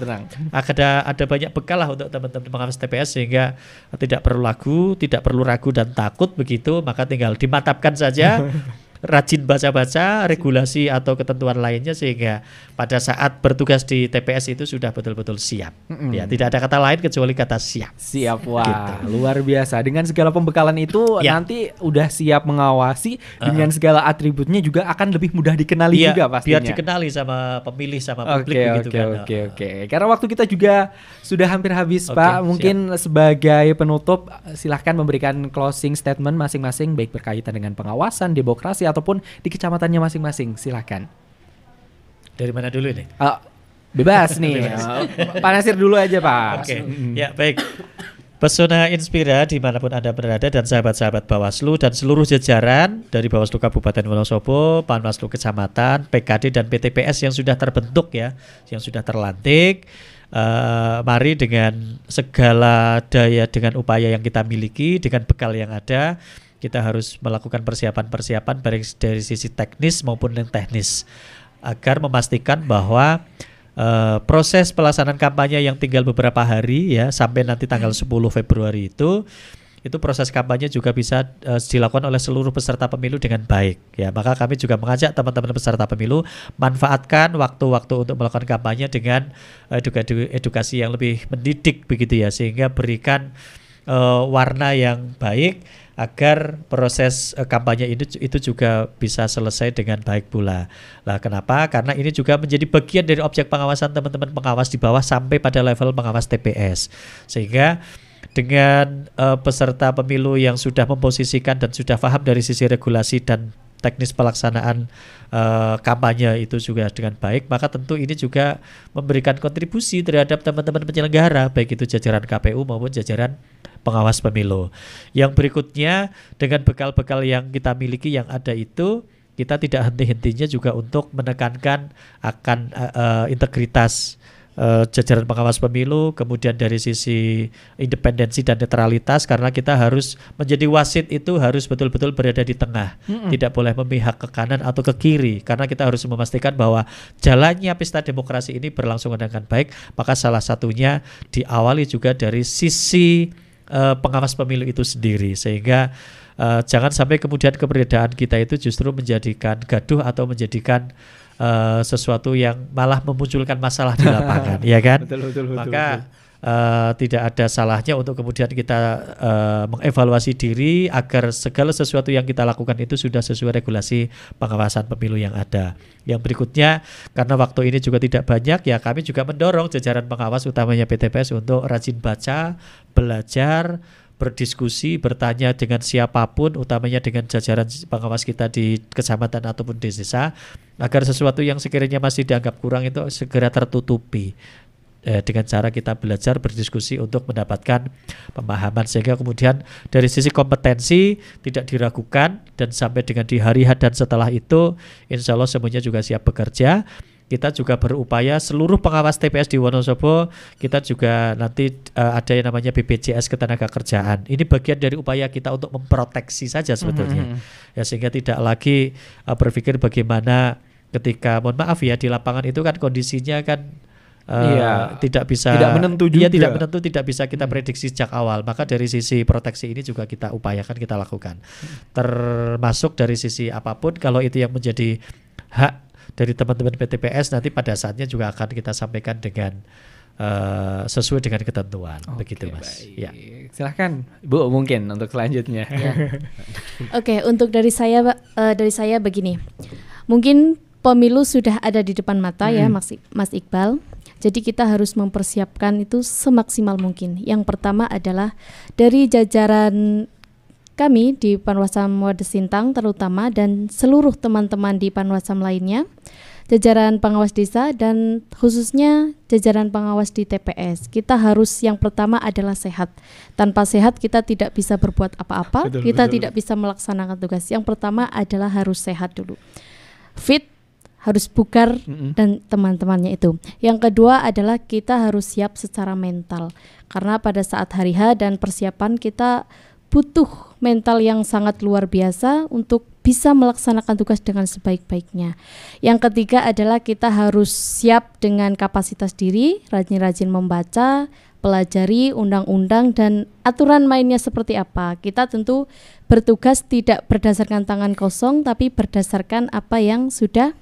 ada banyak bekal lah untuk teman-teman pengawas TPS sehingga tidak perlu ragu dan takut begitu, maka tinggal dimantapkan saja. Rajin baca-baca regulasi atau ketentuan lainnya sehingga pada saat bertugas di TPS itu sudah betul-betul siap. Ya, tidak ada kata lain kecuali kata siap. Siap, wah, gitu. Luar biasa. Dengan segala pembekalan itu nanti udah siap mengawasi dengan segala atributnya juga akan lebih mudah dikenali juga pastinya. Biar dikenali sama pemilih sama publik begitu kan. Oke. Karena waktu kita juga sudah hampir habis, Pak. Mungkin sebagai penutup silahkan memberikan closing statement masing-masing baik berkaitan dengan pengawasan, demokrasi ataupun di kecamatannya masing-masing. Silahkan. Dari mana dulu nih? Bebas nih. Pak Nasir dulu aja, Pak. Oke. Ya, baik. Pesona Inspira dimanapun Anda berada dan sahabat-sahabat Bawaslu dan seluruh jajaran dari Bawaslu Kabupaten Wonosobo, Panwaslu Kecamatan, PKD dan PTPS yang sudah terbentuk ya, yang sudah terlantik. Mari dengan segala daya, dengan upaya yang kita miliki, dengan bekal yang ada, kita harus melakukan persiapan-persiapan baik dari sisi teknis maupun yang teknis agar memastikan bahwa proses pelaksanaan kampanye yang tinggal beberapa hari ya sampai nanti tanggal 10 Februari itu proses kampanye juga bisa dilakukan oleh seluruh peserta pemilu dengan baik ya. Maka kami juga mengajak teman-teman peserta pemilu manfaatkan waktu-waktu untuk melakukan kampanye dengan edukasi yang lebih mendidik begitu ya, sehingga berikan warna yang baik agar proses kampanye itu juga bisa selesai dengan baik pula. Lah kenapa? Karena ini juga menjadi bagian dari objek pengawasan teman-teman pengawas di bawah sampai pada level pengawas TPS. Sehingga dengan peserta pemilu yang sudah memposisikan dan sudah paham dari sisi regulasi dan teknis pelaksanaan kampanye itu juga dengan baik, maka tentu ini juga memberikan kontribusi terhadap teman-teman penyelenggara, baik itu jajaran KPU maupun jajaran pengawas pemilu. Yang berikutnya, dengan bekal-bekal yang kita miliki yang ada itu, kita tidak henti-hentinya juga untuk menekankan akan integritas jajaran pengawas pemilu, kemudian dari sisi independensi dan netralitas, karena kita harus menjadi wasit itu harus betul-betul berada di tengah, tidak boleh memihak ke kanan atau ke kiri, karena kita harus memastikan bahwa jalannya pesta demokrasi ini berlangsung dengan baik. Maka salah satunya diawali juga dari sisi pengawas pemilu itu sendiri, sehingga jangan sampai kemudian keberadaan kita itu justru menjadikan gaduh atau menjadikan sesuatu yang malah memunculkan masalah di lapangan, ya kan? Betul. Maka tidak ada salahnya untuk kemudian kita mengevaluasi diri agar segala sesuatu yang kita lakukan itu sudah sesuai regulasi pengawasan pemilu yang ada. Yang berikutnya, karena waktu ini juga tidak banyak, ya kami juga mendorong jajaran pengawas utamanya PTPS untuk rajin baca, belajar, berdiskusi, bertanya dengan siapapun, utamanya dengan jajaran pengawas kita di kecamatan ataupun di desa, agar sesuatu yang sekiranya masih dianggap kurang itu segera tertutupi. Dengan cara kita belajar berdiskusi untuk mendapatkan pemahaman, sehingga kemudian dari sisi kompetensi tidak diragukan, dan sampai dengan di hari H dan setelah itu insya Allah semuanya juga siap bekerja. Kita juga berupaya seluruh pengawas TPS di Wonosobo, kita juga nanti ada yang namanya BPJS Ketenagakerjaan. Ini bagian dari upaya kita untuk memproteksi saja sebetulnya, ya, sehingga tidak lagi berpikir bagaimana ketika, mohon maaf ya, di lapangan itu kan kondisinya kan tidak bisa, tidak menentu juga. Tidak menentu, tidak bisa kita prediksi sejak awal. Maka dari sisi proteksi ini juga kita upayakan, kita lakukan. Termasuk dari sisi apapun, kalau itu yang menjadi hak dari teman-teman PTPS, nanti pada saatnya juga akan kita sampaikan dengan sesuai dengan ketentuan. Begitu Mas. Ya. Silahkan Bu, mungkin untuk selanjutnya. Oke, untuk dari saya begini. Mungkin pemilu sudah ada di depan mata ya Mas Iqbal. Jadi kita harus mempersiapkan itu semaksimal mungkin. Yang pertama adalah dari jajaran kami di Panwasam Wadas Sintang terutama, dan seluruh teman-teman di Panwasam lainnya, jajaran pengawas desa dan khususnya jajaran pengawas di TPS. Kita harus, yang pertama adalah sehat. Tanpa sehat kita tidak bisa berbuat apa-apa, kita tidak bisa melaksanakan tugas. Yang pertama adalah harus sehat dulu. Fit, harus bugar dan teman-temannya itu. Yang kedua adalah kita harus siap secara mental, karena pada saat hari H dan persiapan kita butuh mental yang sangat luar biasa untuk bisa melaksanakan tugas dengan sebaik-baiknya. Yang ketiga adalah kita harus siap dengan kapasitas diri, rajin-rajin membaca, pelajari undang-undang dan aturan mainnya seperti apa. Kita tentu bertugas tidak berdasarkan tangan kosong, tapi berdasarkan apa yang sudah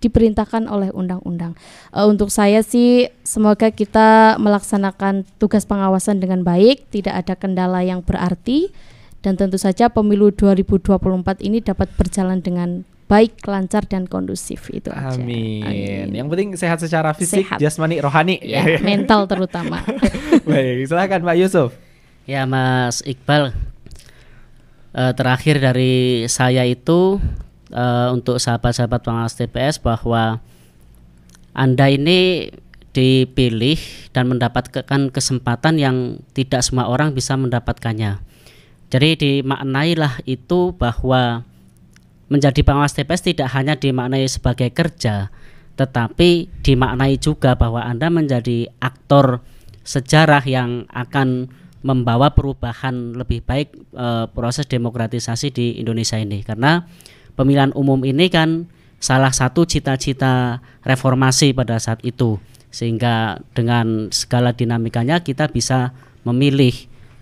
diperintahkan oleh undang-undang. Untuk saya sih, semoga kita melaksanakan tugas pengawasan dengan baik, tidak ada kendala yang berarti, dan tentu saja pemilu 2024 ini dapat berjalan dengan baik, lancar dan kondusif. Itu aja. Amin. Yang penting sehat secara fisik, jasmani, rohani, ya, mental terutama. Baik, silakan Pak Yusuf. Ya Mas Iqbal, terakhir dari saya itu untuk sahabat-sahabat pengawas TPS, bahwa Anda ini dipilih dan mendapatkan kesempatan yang tidak semua orang bisa mendapatkannya. Jadi dimaknailah itu bahwa menjadi pengawas TPS tidak hanya dimaknai sebagai kerja, tetapi dimaknai juga bahwa Anda menjadi aktor sejarah yang akan membawa perubahan lebih baik proses demokratisasi di Indonesia ini. Karena pemilihan umum ini kan salah satu cita-cita reformasi pada saat itu, sehingga dengan segala dinamikanya kita bisa memilih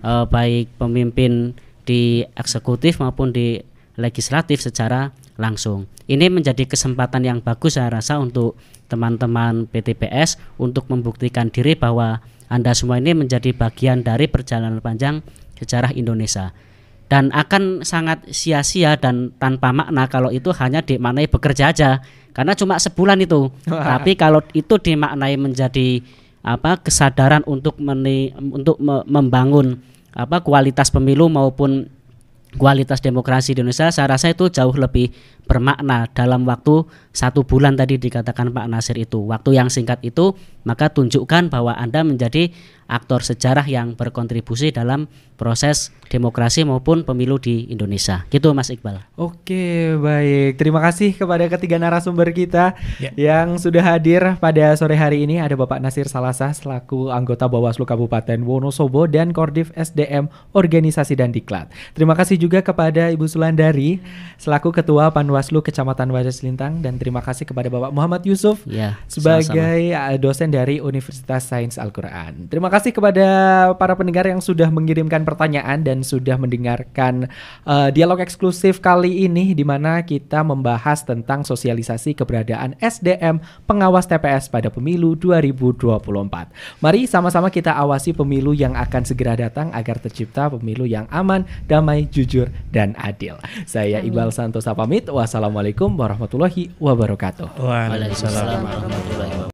baik pemimpin di eksekutif maupun di legislatif secara langsung. Ini menjadi kesempatan yang bagus saya rasa untuk teman-teman PTPS untuk membuktikan diri bahwa Anda semua ini menjadi bagian dari perjalanan panjang sejarah Indonesia. Dan akan sangat sia-sia dan tanpa makna kalau itu hanya dimaknai bekerja aja, karena cuma sebulan itu. Tapi kalau itu dimaknai menjadi kesadaran untuk membangun kualitas pemilu maupun kualitas demokrasi di Indonesia, saya rasa itu jauh lebih bermakna dalam waktu 1 bulan tadi dikatakan Pak Nasir itu. Waktu yang singkat itu, maka tunjukkan bahwa Anda menjadi aktor sejarah yang berkontribusi dalam proses demokrasi maupun pemilu di Indonesia. Gitu Mas Iqbal. Oke, baik. Terima kasih kepada ketiga narasumber kita yang sudah hadir pada sore hari ini. Ada Bapak Nasir Salasah selaku anggota Bawaslu Kabupaten Wonosobo dan Kordif SDM Organisasi dan Diklat. Terima kasih juga kepada Ibu Sulandari selaku Ketua Panwaslu Kecamatan Wadas Lintang, dan terima kasih kepada Bapak Muhammad Yusuf sebagai dosen dari Universitas Sains Al-Quran. Terima kasih kepada para pendengar yang sudah mengirimkan pertanyaan dan sudah mendengarkan dialog eksklusif kali ini, di mana kita membahas tentang sosialisasi keberadaan SDM pengawas TPS pada pemilu 2024. Mari sama-sama kita awasi pemilu yang akan segera datang agar tercipta pemilu yang aman, damai, jujur, dan adil. Saya Iqbal Santosa pamit. Wassalamualaikum warahmatullahi wabarakatuh. Waalaikumsalam warahmatullahi wabarakatuh.